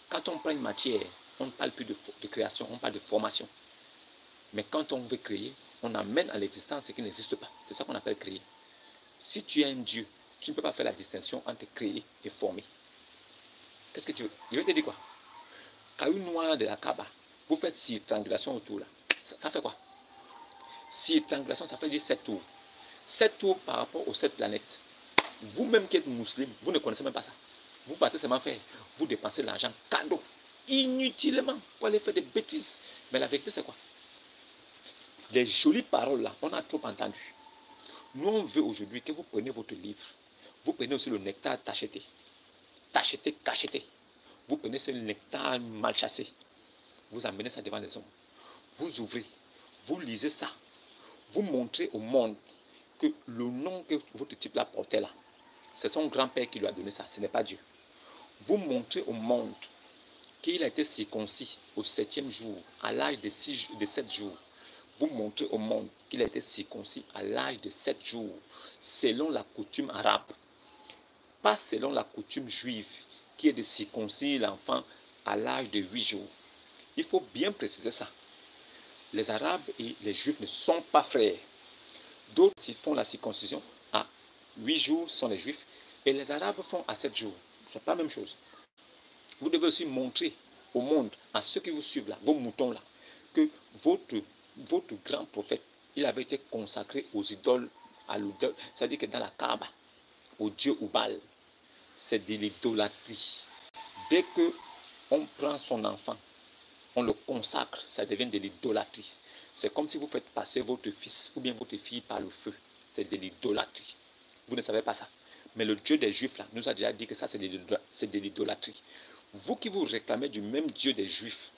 Quand on prend une matière, on ne parle plus de création, on parle de formation. Mais quand on veut créer, on amène à l'existence ce qui n'existe pas. C'est ça qu'on appelle créer. Si tu es un Dieu, tu ne peux pas faire la distinction entre créer et former. Qu'est-ce que tu veux? Je vais te dire quoi? Caillou noir de la Kaaba, vous faites 6 triangulations autour là. Ça fait quoi? 6 triangulations, ça fait dire 7 tours. 7 tours par rapport aux 7 planètes. Vous-même qui êtes musulman, vous ne connaissez même pas ça. Vous partez seulement faire, vous dépensez l'argent cadeau, inutilement, pour aller faire des bêtises. Mais la vérité, c'est quoi? Les jolies paroles là, on a trop entendu. Nous, on veut aujourd'hui que vous preniez votre livre. Vous prenez aussi le nectar tacheté. Tacheté, cacheté. Vous prenez ce nectar mal chassé. Vous amenez ça devant les hommes. Vous ouvrez. Vous lisez ça. Vous montrez au monde que le nom que votre type là portait là, c'est son grand-père qui lui a donné ça. Ce n'est pas Dieu. Vous montrez au monde qu'il a été circoncis au 7e jour, à l'âge de 7 jours. Vous montrez au monde qu'il a été circoncis à l'âge de 7 jours, selon la coutume arabe. Pas selon la coutume juive, qui est de circoncire l'enfant à l'âge de 8 jours. Il faut bien préciser ça. Les Arabes et les Juifs ne sont pas frères. D'autres font la circoncision à 8 jours, sont les Juifs, et les Arabes font à 7 jours. Ce n'est pas la même chose. Vous devez aussi montrer au monde, à ceux qui vous suivent là, vos moutons là, que votre grand prophète, il avait été consacré aux idoles, à l'idole, c'est-à-dire que dans la Kaaba, au dieu Oubal, c'est de l'idolâtrie. Dès qu'on prend son enfant, on le consacre, ça devient de l'idolâtrie. C'est comme si vous faites passer votre fils ou bien votre fille par le feu. C'est de l'idolâtrie. Vous ne savez pas ça. Mais le Dieu des Juifs là, nous a déjà dit que ça c'est de l'idolâtrie. Vous qui vous réclamez du même Dieu des Juifs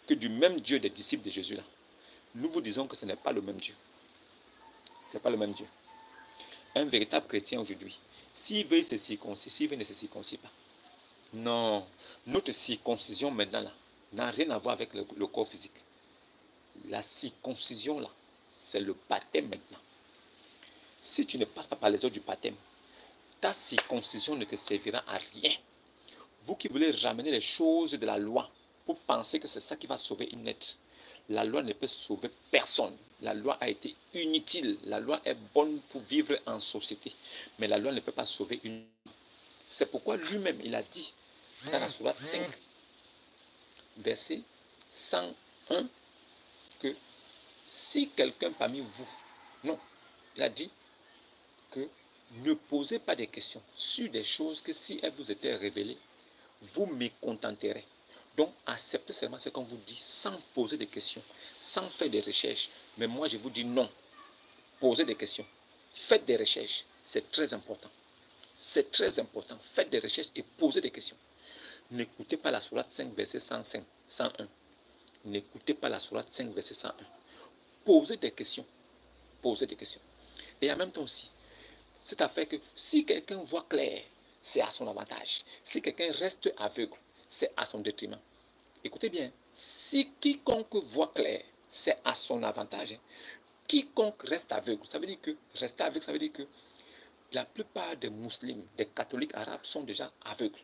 que du même Dieu des disciples de Jésus là, nous vous disons que ce n'est pas le même Dieu. Ce n'est pas le même Dieu. Un véritable chrétien aujourd'hui, s'il veut se circoncire, s'il veut ne se circoncire pas. Non, notre circoncision maintenant là, n'a rien à voir avec le corps physique. La circoncision là, c'est le baptême maintenant. Si tu ne passes pas par les eaux du baptême, ta circoncision ne te servira à rien. Vous qui voulez ramener les choses de la loi pour penser que c'est ça qui va sauver une être, la loi ne peut sauver personne. La loi a été inutile. La loi est bonne pour vivre en société, mais la loi ne peut pas sauver une. C'est pourquoi lui-même, il a dit dans la sourate 5, verset 101, que si quelqu'un parmi vous, non, il a dit que ne posez pas des questions sur des choses que si elles vous étaient révélées, vous mécontenterez. Donc, acceptez seulement ce qu'on vous dit sans poser de questions, sans faire des recherches. Mais moi, je vous dis non. Posez des questions. Faites des recherches. C'est très important. C'est très important. Faites des recherches et posez des questions. N'écoutez pas la sourate 5, verset 105, 101. N'écoutez pas la sourate 5, verset 101. Posez des questions. Posez des questions. Et en même temps aussi, c'est à faire que si quelqu'un voit clair, c'est à son avantage. Si quelqu'un reste aveugle, c'est à son détriment. Écoutez bien, si quiconque voit clair, c'est à son avantage. Quiconque reste aveugle, ça veut dire que rester aveugle, ça veut dire que la plupart des musulmans, des catholiques arabes sont déjà aveugles.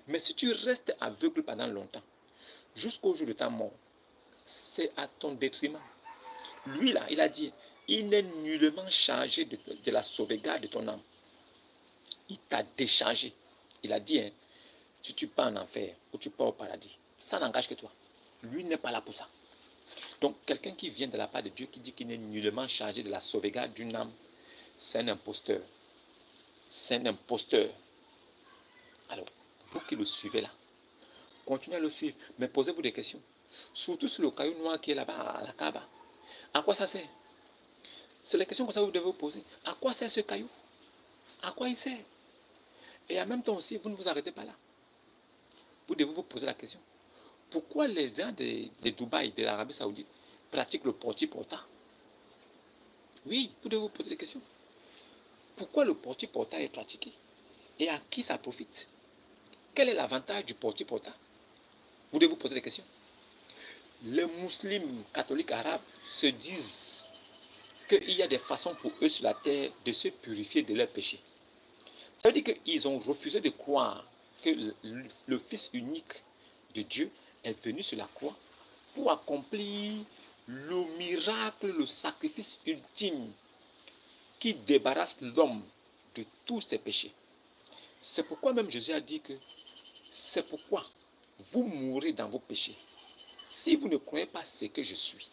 Mais si tu restes aveugle pendant longtemps, jusqu'au jour de ta mort, c'est à ton détriment. Lui là, il a dit, il n'est nullement chargé de la sauvegarde de ton âme. Il t'a déchargé. Il a dit, hein, si tu pars en enfer ou tu pars au paradis, ça n'engage que toi. Lui n'est pas là pour ça. Donc, quelqu'un qui vient de la part de Dieu, qui dit qu'il n'est nullement chargé de la sauvegarde d'une âme, c'est un imposteur. C'est un imposteur. Alors, vous qui le suivez là, continuez à le suivre, mais posez-vous des questions. Surtout sur le caillou noir qui est là-bas, à la Kaaba. À quoi ça sert? C'est les questions que vous devez vous poser. À quoi sert ce caillou? À quoi il sert? Et en même temps aussi, vous ne vous arrêtez pas là. Vous devez vous poser la question. Pourquoi les gens de Dubaï, de l'Arabie Saoudite, pratiquent le porti-porta? Oui, vous devez vous poser des questions. Pourquoi le porti-porta est pratiqué? Et à qui ça profite? Quel est l'avantage du porti-porta? Vous devez vous poser des questions. Les musulmans catholiques arabes se disent qu'il y a des façons pour eux sur la terre de se purifier de leurs péchés. Ça veut dire qu'ils ont refusé de croire que le Fils unique de Dieu est venu sur la croix pour accomplir le miracle, le sacrifice ultime qui débarrasse l'homme de tous ses péchés. C'est pourquoi même Jésus a dit que c'est pourquoi vous mourrez dans vos péchés. Si vous ne croyez pas ce que je suis,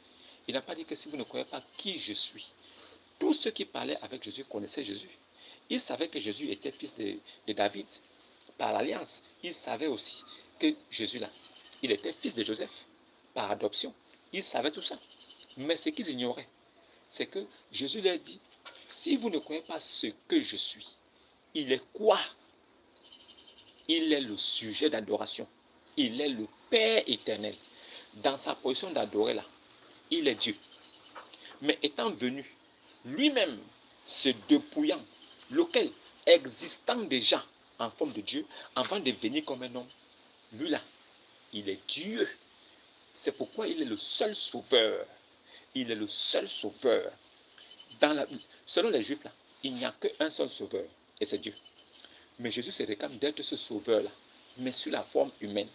il n'a pas dit que si vous ne croyez pas qui je suis. Tous ceux qui parlaient avec Jésus connaissaient Jésus. Ils savaient que Jésus était fils de David par l'alliance. Ils savaient aussi que Jésus là, il était fils de Joseph par adoption. Ils savaient tout ça. Mais ce qu'ils ignoraient, c'est que Jésus leur dit, si vous ne croyez pas ce que je suis, il est quoi? Il est le sujet d'adoration. Il est le Père éternel. Dans sa position d'adorer là, il est Dieu. Mais étant venu, lui-même se dépouillant, lequel, existant déjà en forme de Dieu, avant de venir comme un homme, lui là, il est Dieu. C'est pourquoi il est le seul sauveur. Il est le seul sauveur. Selon les Juifs là, il n'y a qu'un seul sauveur, et c'est Dieu. Mais Jésus se réclame d'être ce sauveur-là, mais sous la forme humaine.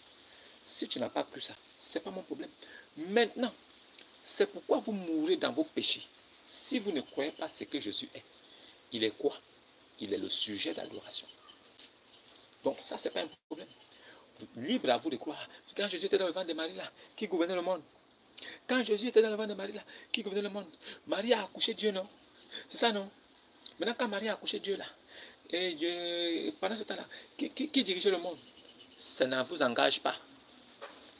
Si tu n'as pas cru ça, ce n'est pas mon problème. Maintenant, c'est pourquoi vous mourrez dans vos péchés. Si vous ne croyez pas ce que Jésus est, il est quoi? Il est le sujet d'adoration. Donc ça, ce n'est pas un problème. Libre à vous de croire. Quand Jésus était dans le ventre de Marie, là, qui gouvernait le monde? Quand Jésus était dans le ventre de Marie, là, qui gouvernait le monde? Marie a accouché Dieu, non? C'est ça, non? Maintenant, quand Marie a accouché Dieu, là, et Dieu, pendant ce temps-là, qui dirigeait le monde? Ça ne vous engage pas.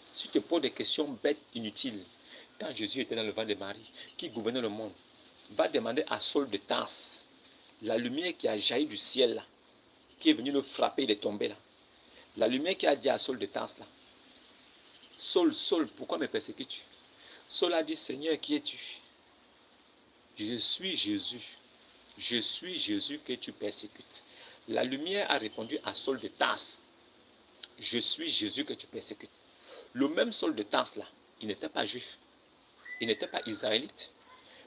Si tu te poses des questions bêtes, inutiles, quand Jésus était dans le ventre de Marie, qui gouvernait le monde, va demander à Saul de Tarse, la lumière qui a jailli du ciel, là, qui est venue le frapper, il est tombé là. La lumière qui a dit à Saul de Tarse, là, Saul, Saul, pourquoi me persécutes-tu? Saul a dit, Seigneur, qui es-tu? Je suis Jésus. Je suis Jésus que tu persécutes. La lumière a répondu à Saul de Tarse, je suis Jésus que tu persécutes. Le même Saul de Tarse là, il n'était pas juif, il n'était pas israélite,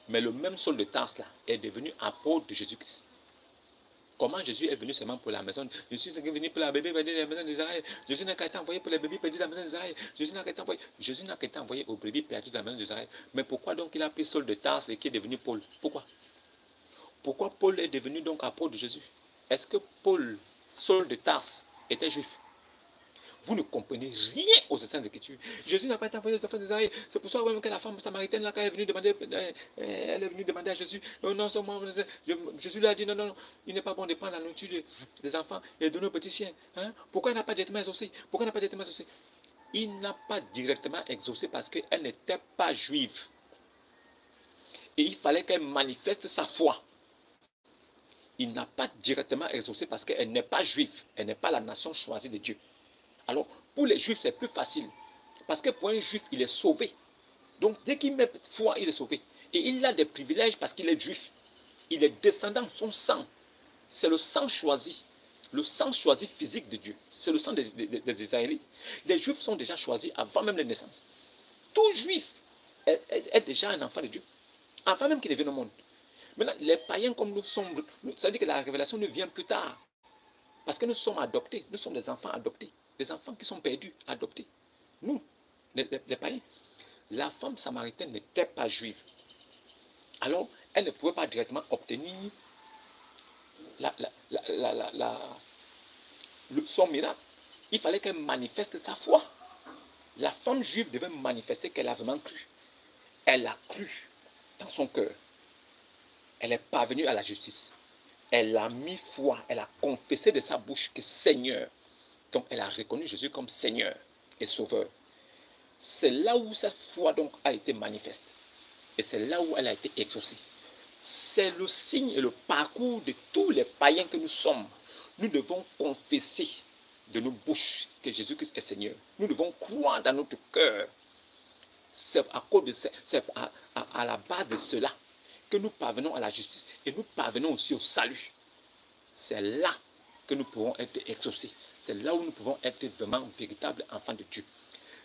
mais le même Saul de Tarse là est devenu apôtre de Jésus-Christ. Comment Jésus est venu seulement pour la maison? Je suis venu pour la bébé perdue de la maison d'Israël. Jésus n'a qu'à été envoyé pour les bébés perdus de la maison d'Israël. Jésus n'a qu'à été envoyé aux bébés perdus de la maison d'Israël. Mais pourquoi donc il a pris Saul de Tarse et qui est devenu Paul? Pourquoi? Pourquoi Paul est devenu donc apôtre de Jésus? Est-ce que Saul de Tarse était juif? Vous ne comprenez rien aux Saintes Écritures. Jésus n'a pas été envoyé aux enfants d'Israël. C'est pour ça que la femme samaritaine, là, quand elle est venue demander à Jésus, oh non, Jésus lui a dit, non, non, il n'est pas bon de prendre la nourriture des enfants et de donner aux petits chiens. Hein? Pourquoi il n'a pas directement exaucé? Pourquoi il n'a pas directement exaucé? Il n'a pas directement exaucé parce qu'elle n'était pas juive. Et il fallait qu'elle manifeste sa foi. Il n'a pas directement exaucé parce qu'elle n'est pas juive. Elle n'est pas la nation choisie de Dieu. Alors, pour les juifs, c'est plus facile. Parce que pour un juif, il est sauvé. Donc, dès qu'il met foi, il est sauvé. Et il a des privilèges parce qu'il est juif. Il est descendant, son sang. C'est le sang choisi. Le sang choisi physique de Dieu. C'est le sang des Israélites. Les juifs sont déjà choisis avant même la naissance. Tout juif est déjà un enfant de Dieu. Avant même qu'il ne vienne au monde. Maintenant, les païens comme nous sommes, ça veut dire que la révélation nous vient plus tard. Parce que nous sommes adoptés. Nous sommes des enfants adoptés. Des enfants qui sont perdus, adoptés. Nous, les païens. La femme samaritaine n'était pas juive. Alors, elle ne pouvait pas directement obtenir son miracle. Il fallait qu'elle manifeste sa foi. La femme juive devait manifester qu'elle a vraiment cru. Elle a cru dans son cœur. Elle est parvenue à la justice. Elle a mis foi, elle a confessé de sa bouche que Seigneur. Donc elle a reconnu Jésus comme Seigneur et Sauveur. C'est là où cette foi donc a été manifeste. Et c'est là où elle a été exaucée. C'est le signe et le parcours de tous les païens que nous sommes. Nous devons confesser de nos bouches que Jésus-Christ est Seigneur. Nous devons croire dans notre cœur. C'est à cause de c'est à la base de cela que nous parvenons à la justice et nous parvenons aussi au salut. C'est là que nous pourrons être exaucés. C'est là où nous pouvons être vraiment véritables enfants de Dieu.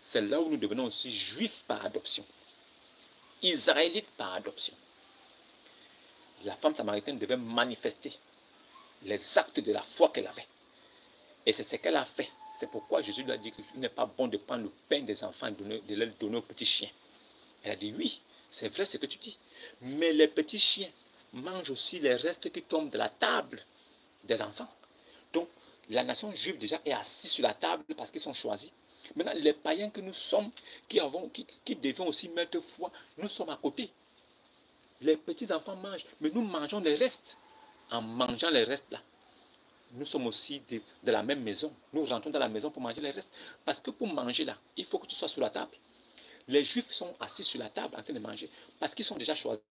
C'est là où nous devenons aussi juifs par adoption, israélites par adoption. La femme samaritaine devait manifester les actes de la foi qu'elle avait. Et c'est ce qu'elle a fait. C'est pourquoi Jésus lui a dit qu'il n'est pas bon de prendre le pain des enfants et de le donner aux petits chiens. Elle a dit oui, c'est vrai ce que tu dis. Mais les petits chiens mangent aussi les restes qui tombent de la table des enfants. Donc, la nation juive déjà est assise sur la table parce qu'ils sont choisis. Maintenant, les païens que nous sommes, qui devions aussi mettre foi, nous sommes à côté. Les petits enfants mangent, mais nous mangeons les restes. En mangeant les restes là, nous sommes aussi de la même maison. Nous rentrons dans la maison pour manger les restes. Parce que pour manger là, il faut que tu sois sur la table. Les juifs sont assis sur la table en train de manger parce qu'ils sont déjà choisis.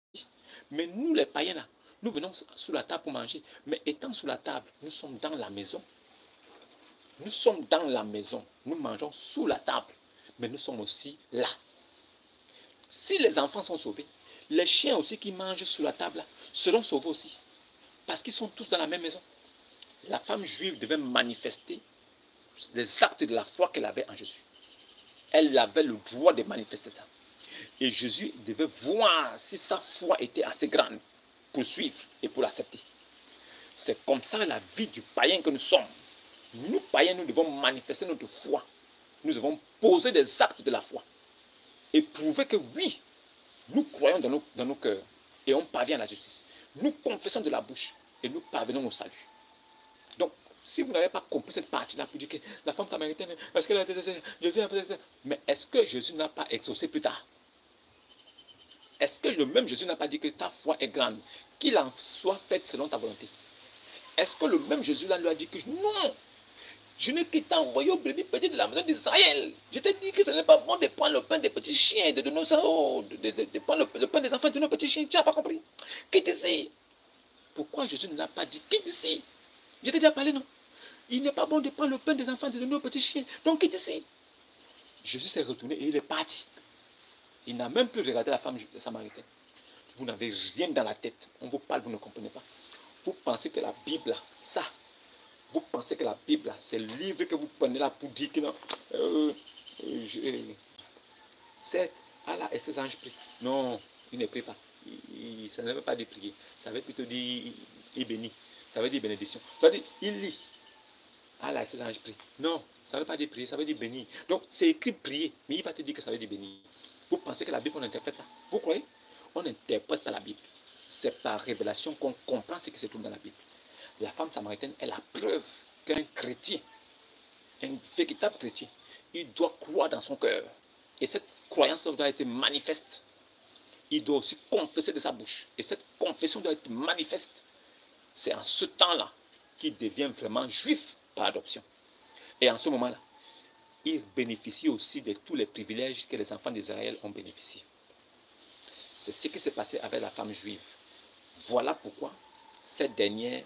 Mais nous, les païens là, nous venons sous la table pour manger. Mais étant sous la table, nous sommes dans la maison. Nous sommes dans la maison. Nous mangeons sous la table. Mais nous sommes aussi là. Si les enfants sont sauvés, les chiens aussi qui mangent sous la table là, seront sauvés aussi. Parce qu'ils sont tous dans la même maison. La femme juive devait manifester les actes de la foi qu'elle avait en Jésus. Elle avait le droit de manifester ça. Et Jésus devait voir si sa foi était assez grande pour suivre et pour l'accepter. C'est comme ça la vie du païen que nous sommes. Nous, païens, nous devons manifester notre foi. Nous devons poser des actes de la foi. Et prouver que oui, nous croyons dans nos cœurs. Et on parvient à la justice. Nous confessons de la bouche. Et nous parvenons au salut. Donc, si vous n'avez pas compris cette partie-là pour dire que la femme samaritaine, est-ce qu'elle a été Jésus a été mais est-ce que Jésus n'a pas exaucé plus tard? Est-ce que le même Jésus n'a pas dit que ta foi est grande, qu'il en soit fait selon ta volonté? Est-ce que le même Jésus là lui a dit que non, je n'ai qu'à envoyer au brebis petit de la maison d'Israël. Je t'ai dit que ce n'est pas bon de prendre le pain des petits chiens, de donner de prendre le pain des enfants et de donner aux petits chiens. Tu n'as pas compris? Quitte ici. Pourquoi Jésus ne l'a pas dit? Quitte ici. Je t'ai déjà parlé, non? Il n'est pas bon de prendre le pain des enfants et de donner aux petits chiens. Donc quitte ici. Jésus s'est retourné et il est parti. Il n'a même plus regardé la femme samaritaine. Vous n'avez rien dans la tête. On vous parle, vous ne comprenez pas. Vous pensez que la Bible, ça, vous pensez que la Bible, c'est le livre que vous prenez là pour dire que non, certes, Allah et ses anges prient. Non, il ne prie pas. Ça ne veut pas dire prier. Ça veut plutôt dire il bénit. Ça veut dire bénédiction. Ça veut dire il lit. Allah et ses anges prient. Non, ça ne veut pas dire prier, ça veut dire bénir. Donc, c'est écrit prier, mais il va te dire que ça veut dire bénir. Vous pensez que la Bible, on interprète ça? Vous croyez? On n'interprète pas la Bible. C'est par révélation qu'on comprend ce qui se trouve dans la Bible. La femme samaritaine est la preuve qu'un chrétien, un véritable chrétien, il doit croire dans son cœur. Et cette croyance doit être manifeste. Il doit aussi confesser de sa bouche. Et cette confession doit être manifeste. C'est en ce temps-là qu'il devient vraiment juif par adoption. Et en ce moment-là, il bénéficie aussi de tous les privilèges que les enfants d'Israël ont bénéficié. C'est ce qui s'est passé avec la femme juive. Voilà pourquoi cette dernière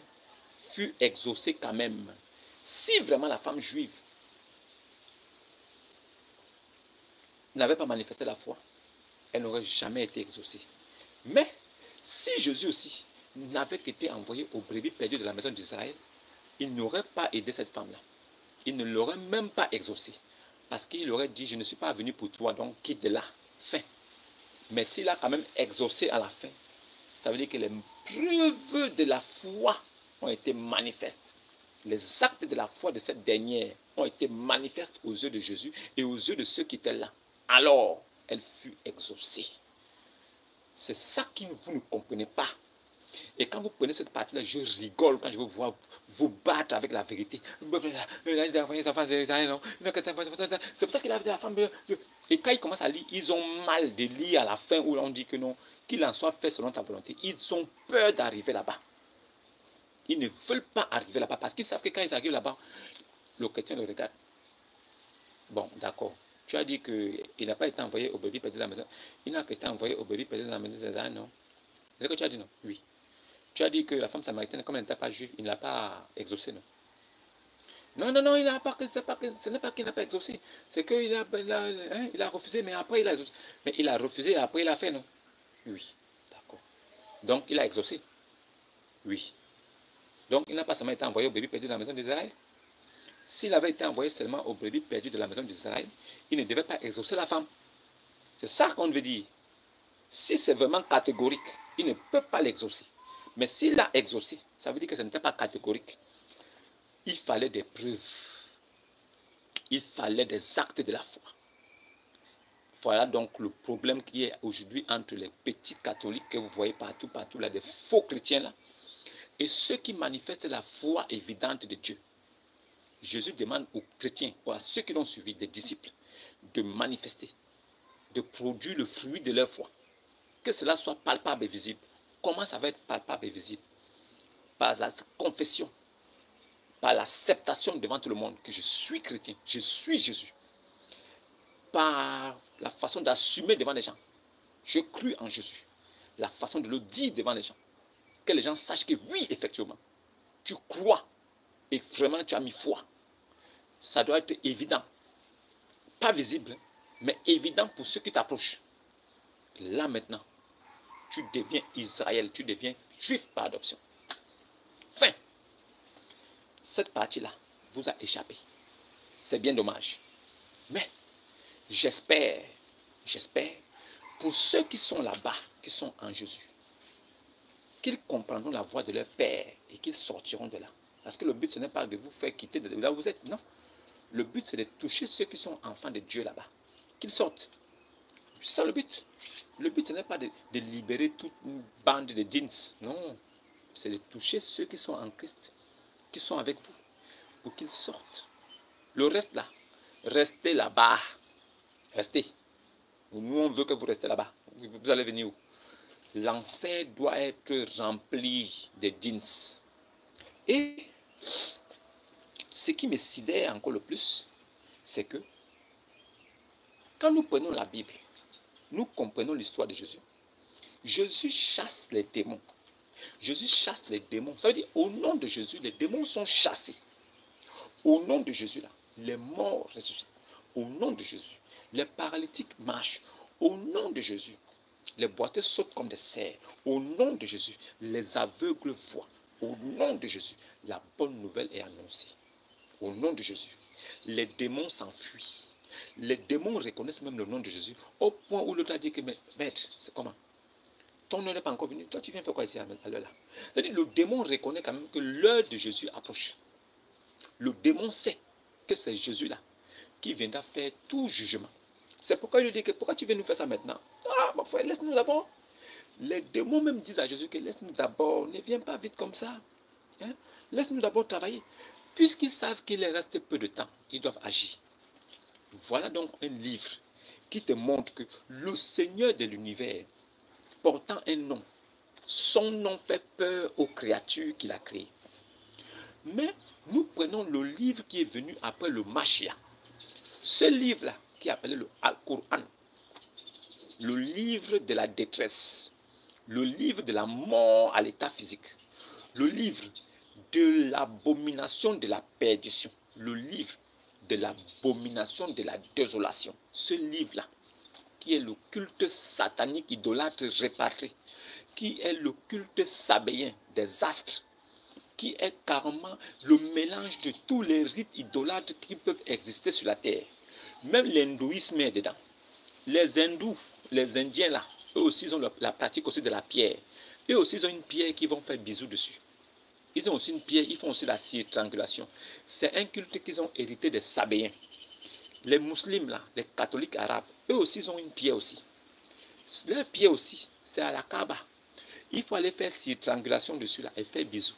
fut exaucée quand même. Si vraiment la femme juive n'avait pas manifesté la foi, elle n'aurait jamais été exaucée. Mais si Jésus aussi n'avait qu'été envoyé aux brebis perdues de la maison d'Israël, il n'aurait pas aidé cette femme-là. Il ne l'aurait même pas exaucée. Parce qu'il aurait dit, je ne suis pas venu pour toi, donc quitte-la. Fin. Mais s'il a quand même exaucé à la fin, ça veut dire que les preuves de la foi ont été manifestes. Les actes de la foi de cette dernière ont été manifestes aux yeux de Jésus et aux yeux de ceux qui étaient là. Alors, elle fut exaucée. C'est ça que vous ne comprenez pas. Et quand vous prenez cette partie-là, je rigole quand je vous vois vous battre avec la vérité. C'est pour ça qu'il a dit à la femme. Et quand ils commencent à lire, ils ont mal de lire à la fin où on dit que non, qu'il en soit fait selon ta volonté. Ils ont peur d'arriver là-bas. Ils ne veulent pas arriver là-bas parce qu'ils savent que quand ils arrivent là-bas, le chrétien le regarde. Bon, d'accord. Tu as dit qu'il n'a pas été envoyé au bébé perdu de la maison. Il n'a été envoyé au bébé perdu de la maison. Non. C'est ce que tu as dit, non? Oui. Tu as dit que la femme samaritaine, comme elle n'était pas juive, il ne l'a pas exaucé, non? Non, non, non, il n'a pas, ce n'est pas qu'il n'a pas exaucé. C'est qu'il il a refusé, mais après il a exaucé. Mais il a refusé et après il a fait, non? Oui. D'accord. Donc il a exaucé. Oui. Donc il n'a pas seulement été envoyé au bébé perdu de la maison d'Israël. S'il avait été envoyé seulement au brebis perdu de la maison d'Israël, il ne devait pas exaucer la femme. C'est ça qu'on veut dire. Si c'est vraiment catégorique, il ne peut pas l'exaucer. Mais s'il l'a exaucé, ça veut dire que ce n'était pas catégorique. Il fallait des preuves. Il fallait des actes de la foi. Voilà donc le problème qui est aujourd'hui entre les petits catholiques que vous voyez partout, là, des faux chrétiens là, et ceux qui manifestent la foi évidente de Dieu. Jésus demande aux chrétiens, ou à ceux qui l'ont suivi, des disciples, de manifester, de produire le fruit de leur foi. Que cela soit palpable et visible. Comment ça va être palpable et visible? Par la confession, par l'acceptation devant tout le monde que je suis chrétien, je suis Jésus. Par la façon d'assumer devant les gens. Je crus en Jésus. La façon de le dire devant les gens. Que les gens sachent que oui, effectivement, tu crois et vraiment tu as mis foi. Ça doit être évident. Pas visible, mais évident pour ceux qui t'approchent. Là maintenant, tu deviens Israël, tu deviens juif par adoption. Fin. Cette partie-là vous a échappé. C'est bien dommage. Mais j'espère, pour ceux qui sont là-bas, qui sont en Jésus, qu'ils comprendront la voix de leur Père et qu'ils sortiront de là. Parce que le but, ce n'est pas de vous faire quitter de là où vous êtes. Non. Le but, c'est de toucher ceux qui sont enfants de Dieu là-bas. Qu'ils sortent. C'est ça le but. Le but, ce n'est pas de libérer toute une bande de dins. Non. C'est de toucher ceux qui sont en Christ, qui sont avec vous, pour qu'ils sortent. Le reste là, restez là-bas. Restez. Nous, on veut que vous restez là-bas. Vous allez venir où? L'enfer doit être rempli de dins. Et ce qui me sidère encore le plus, c'est que quand nous prenons la Bible, nous comprenons l'histoire de Jésus. Jésus chasse les démons. Jésus chasse les démons. Ça veut dire, au nom de Jésus, les démons sont chassés. Au nom de Jésus, là, les morts ressuscitent. Au nom de Jésus, les paralytiques marchent. Au nom de Jésus, les boiteux sautent comme des cerfs. Au nom de Jésus, les aveugles voient. Au nom de Jésus, la bonne nouvelle est annoncée. Au nom de Jésus, les démons s'enfuient. Les démons reconnaissent même le nom de Jésus. Au point où l'autre a dit que, mais maître, c'est comment? Ton nom n'est pas encore venu. Toi, tu viens faire quoi ici à l'heure là? C'est-à-dire le démon reconnaît quand même que l'heure de Jésus approche. Le démon sait que c'est Jésus-là qui viendra faire tout jugement. C'est pourquoi il lui dit que pourquoi tu viens nous faire ça maintenant? Ah, mon frère, laisse-nous d'abord. Les démons même disent à Jésus que laisse-nous d'abord, ne viens pas vite comme ça. Hein? Laisse-nous d'abord travailler. Puisqu'ils savent qu'il reste peu de temps, ils doivent agir. Voilà donc un livre qui te montre que le Seigneur de l'univers, portant un nom, son nom fait peur aux créatures qu'il a créées. Mais nous prenons le livre qui est venu après le Mashiach. Ce livre-là, qui est appelé le Al-Qur'an, le livre de la détresse, le livre de la mort à l'état physique, le livre de l'abomination de la perdition, le livre de l'abomination de la désolation. Ce livre-là, qui est le culte satanique idolâtre réparti, qui est le culte sabéen des astres, qui est carrément le mélange de tous les rites idolâtres qui peuvent exister sur la terre. Même l'hindouisme est dedans. Les hindous, les indiens là, eux aussi ils ont la pratique aussi de la pierre. Eux aussi ils ont une pierre qu'ils vont faire bisous dessus. Ils ont aussi une pierre, ils font aussi la triangulation. C'est un culte qu'ils ont hérité des sabéens. Les musulmans là, les catholiques arabes, eux aussi ils ont une pierre aussi. Leur pierre aussi, c'est à la Kaaba. Il faut aller faire triangulation dessus là et faire bisous.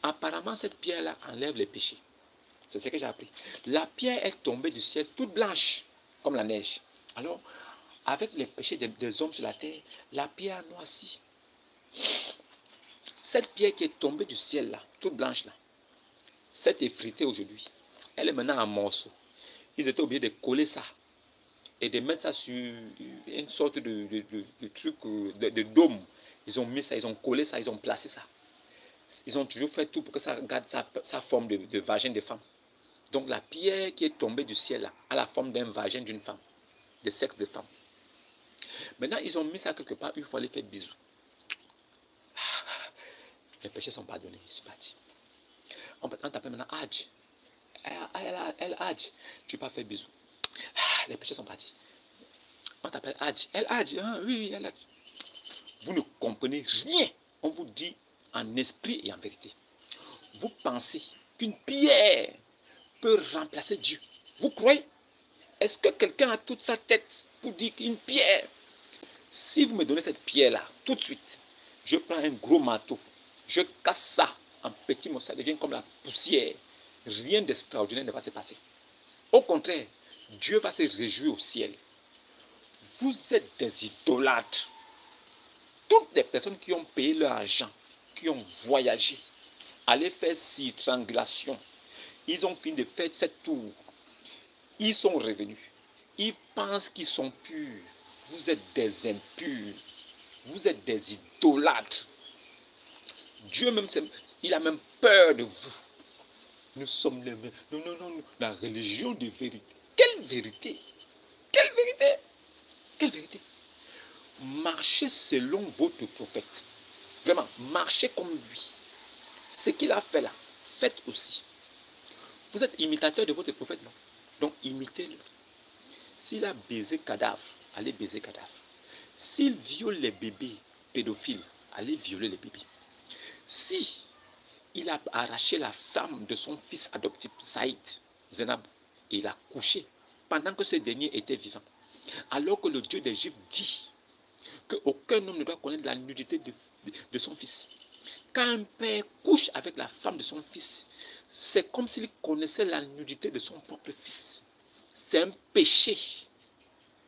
Apparemment, cette pierre-là enlève les péchés. C'est ce que j'ai appris. La pierre est tombée du ciel toute blanche, comme la neige. Alors, avec les péchés des hommes sur la terre, la pierre a noirci. Cette pierre qui est tombée du ciel là, toute blanche là, s'est effritée aujourd'hui. Elle est maintenant en morceaux. Ils étaient obligés de coller ça et de mettre ça sur une sorte de truc, de dôme. Ils ont mis ça, ils ont collé ça, ils ont placé ça. Ils ont toujours fait tout pour que ça garde sa forme de vagin de femme. Donc la pierre qui est tombée du ciel là, a la forme d'un vagin d'une femme, de sexe de femme. Maintenant, ils ont mis ça quelque part, il faut aller faire bisous. Les péchés sont pardonnés, c'est parti. On t'appelle maintenant Hadj. Elle Hadj, tu peux pas faire bisous. Les péchés sont partis. On t'appelle Hadj. Elle Hadj, hein, oui, elle Hadj. Vous ne comprenez rien. On vous dit en esprit et en vérité. Vous pensez qu'une pierre peut remplacer Dieu. Vous croyez? Est-ce que quelqu'un a toute sa tête pour dire qu'une pierre, si vous me donnez cette pierre-là, tout de suite, je prends un gros marteau, je casse ça en petits morceaux, ça devient comme la poussière. Rien d'extraordinaire ne va se passer. Au contraire, Dieu va se réjouir au ciel. Vous êtes des idolâtres. Toutes les personnes qui ont payé leur argent, qui ont voyagé, allaient faire triangulation. Ils ont fini de faire cette tour. Ils sont revenus. Ils pensent qu'ils sont purs. Vous êtes des impurs. Vous êtes des idolâtres. Dieu même, il a même peur de vous. Nous sommes les mêmes. Non, la religion de vérité. Quelle vérité? Quelle vérité? Quelle vérité? Marchez selon votre prophète. Vraiment, marchez comme lui. Ce qu'il a fait là, faites aussi. Vous êtes imitateur de votre prophète, non? Donc imitez-le. S'il a baisé cadavre, allez baiser cadavre. S'il viole les bébés pédophiles, allez violer les bébés. Si il a arraché la femme de son fils adoptif, Saïd, Zenab, et il a couché pendant que ce dernier était vivant, alors que le Dieu des Juifs dit qu'aucun homme ne doit connaître la nudité de son fils. Quand un père couche avec la femme de son fils, c'est comme s'il connaissait la nudité de son propre fils. C'est un péché.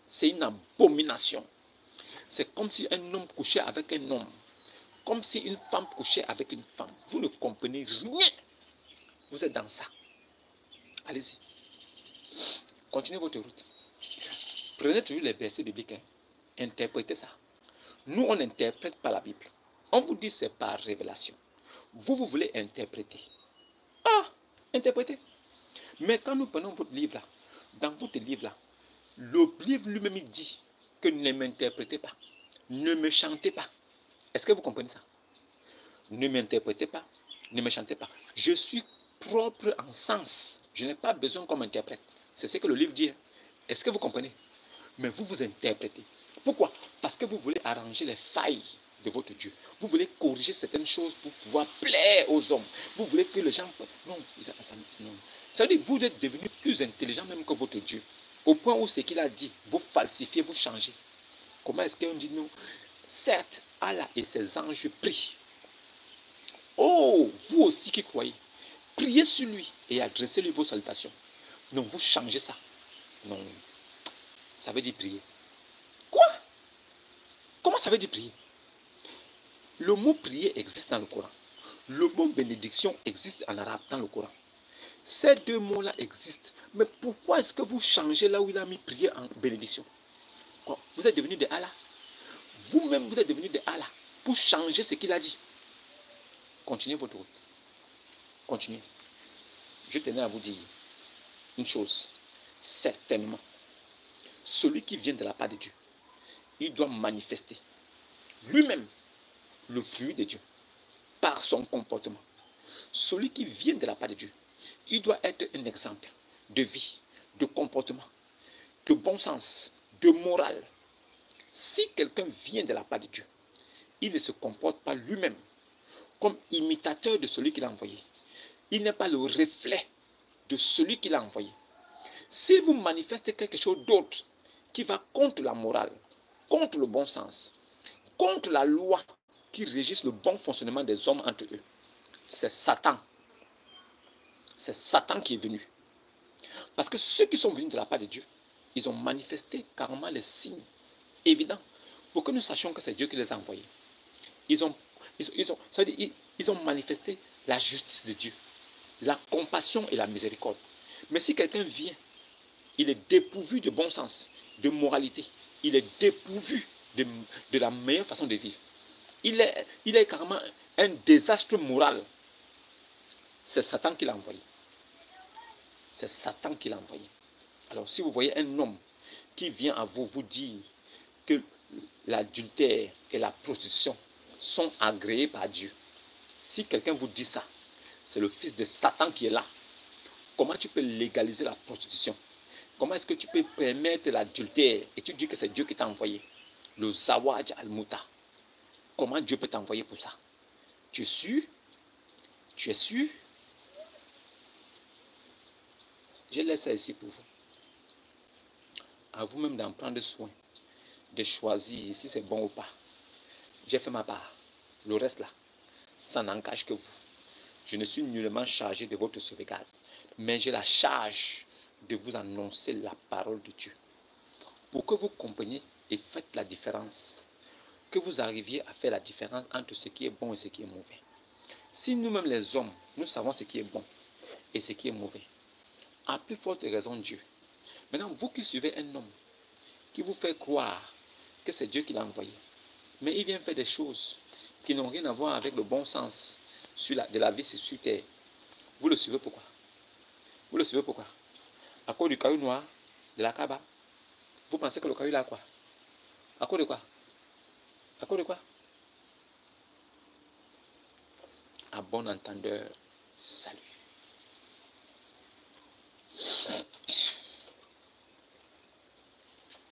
C'est une abomination. C'est comme si un homme couchait avec un homme. Comme si une femme couchait avec une femme. Vous ne comprenez rien. Vous êtes dans ça. Allez-y. Continuez votre route. Prenez toujours les versets bibliques. Interprétez ça. Nous, on interprète par la Bible. On vous dit c'est par révélation. Vous voulez interpréter. Ah, interpréter. Mais quand nous prenons votre livre là, dans votre livre là, le livre lui-même dit que ne m'interprétez pas. Ne me chantez pas. Est-ce que vous comprenez ça? Ne m'interprétez pas. Ne me chantez pas. Je suis propre en sens. Je n'ai pas besoin qu'on m'interprète. C'est ce que le livre dit. Est-ce que vous comprenez? Mais vous vous interprétez. Pourquoi? Parce que vous voulez arranger les failles de votre Dieu. Vous voulez corriger certaines choses pour pouvoir plaire aux hommes. Vous voulez que les gens... Non, non. Ça veut dire que vous êtes devenu plus intelligent même que votre Dieu. Au point où ce qu'il a dit, vous falsifiez, vous changez. Comment est-ce qu'on dit non? Certes, Allah et ses anges prient. Oh, vous aussi qui croyez, priez sur lui et adressez-lui vos salutations. Non, vous changez ça. Non, ça veut dire prier. Quoi? Comment ça veut dire prier? Le mot prier existe dans le Coran. Le mot bénédiction existe en arabe dans le Coran. Ces deux mots-là existent. Mais pourquoi est-ce que vous changez là où il a mis prier en bénédiction? Quoi? Vous êtes devenu de Allah. Vous-même, vous êtes devenu de Allah pour changer ce qu'il a dit. Continuez votre route. Continuez. Je tenais à vous dire une chose. Certainement, celui qui vient de la part de Dieu, il doit manifester lui-même le fruit de Dieu par son comportement. Celui qui vient de la part de Dieu, il doit être un exemple de vie, de comportement, de bon sens, de morale. Si quelqu'un vient de la part de Dieu, il ne se comporte pas lui-même comme imitateur de celui qu'il a envoyé. Il n'est pas le reflet de celui qu'il a envoyé. Si vous manifestez quelque chose d'autre qui va contre la morale, contre le bon sens, contre la loi qui régissent le bon fonctionnement des hommes entre eux. C'est Satan. C'est Satan qui est venu. Parce que ceux qui sont venus de la part de Dieu, ils ont manifesté carrément les signes évidents pour que nous sachions que c'est Dieu qui les a envoyés. Ils ont manifesté la justice de Dieu, la compassion et la miséricorde. Mais si quelqu'un vient, il est dépourvu de bon sens, de moralité, il est dépourvu de la meilleure façon de vivre. Il est carrément un désastre moral. C'est Satan qui l'a envoyé. C'est Satan qui l'a envoyé. Alors si vous voyez un homme qui vient à vous dire que l'adultère et la prostitution sont agréés par Dieu, si quelqu'un vous dit ça, c'est le fils de Satan qui est là. Comment tu peux légaliser la prostitution? Comment est-ce que tu peux permettre l'adultère et tu dis que c'est Dieu qui t'a envoyé? Le Zawaj al-Muta. Comment Dieu peut t'envoyer pour ça? Tu es sûr? Tu es sûr? Je laisse ça ici pour vous. À vous-même d'en prendre soin, de choisir si c'est bon ou pas. J'ai fait ma part. Le reste là, ça n'engage que vous. Je ne suis nullement chargé de votre sauvegarde, mais j'ai la charge de vous annoncer la parole de Dieu. Pour que vous compreniez et faites la différence. Que vous arriviez à faire la différence entre ce qui est bon et ce qui est mauvais. Si nous-mêmes les hommes, nous savons ce qui est bon et ce qui est mauvais, à plus forte raison Dieu. Maintenant, vous qui suivez un homme qui vous fait croire que c'est Dieu qui l'a envoyé, mais il vient faire des choses qui n'ont rien à voir avec le bon sens de la vie sur terre. Vous le suivez pourquoi? Vous le suivez pourquoi? À cause du caillou noir de la Kaaba. Vous pensez que le caillou là quoi? À cause de quoi? À cause de quoi? À bon entendeur, salut.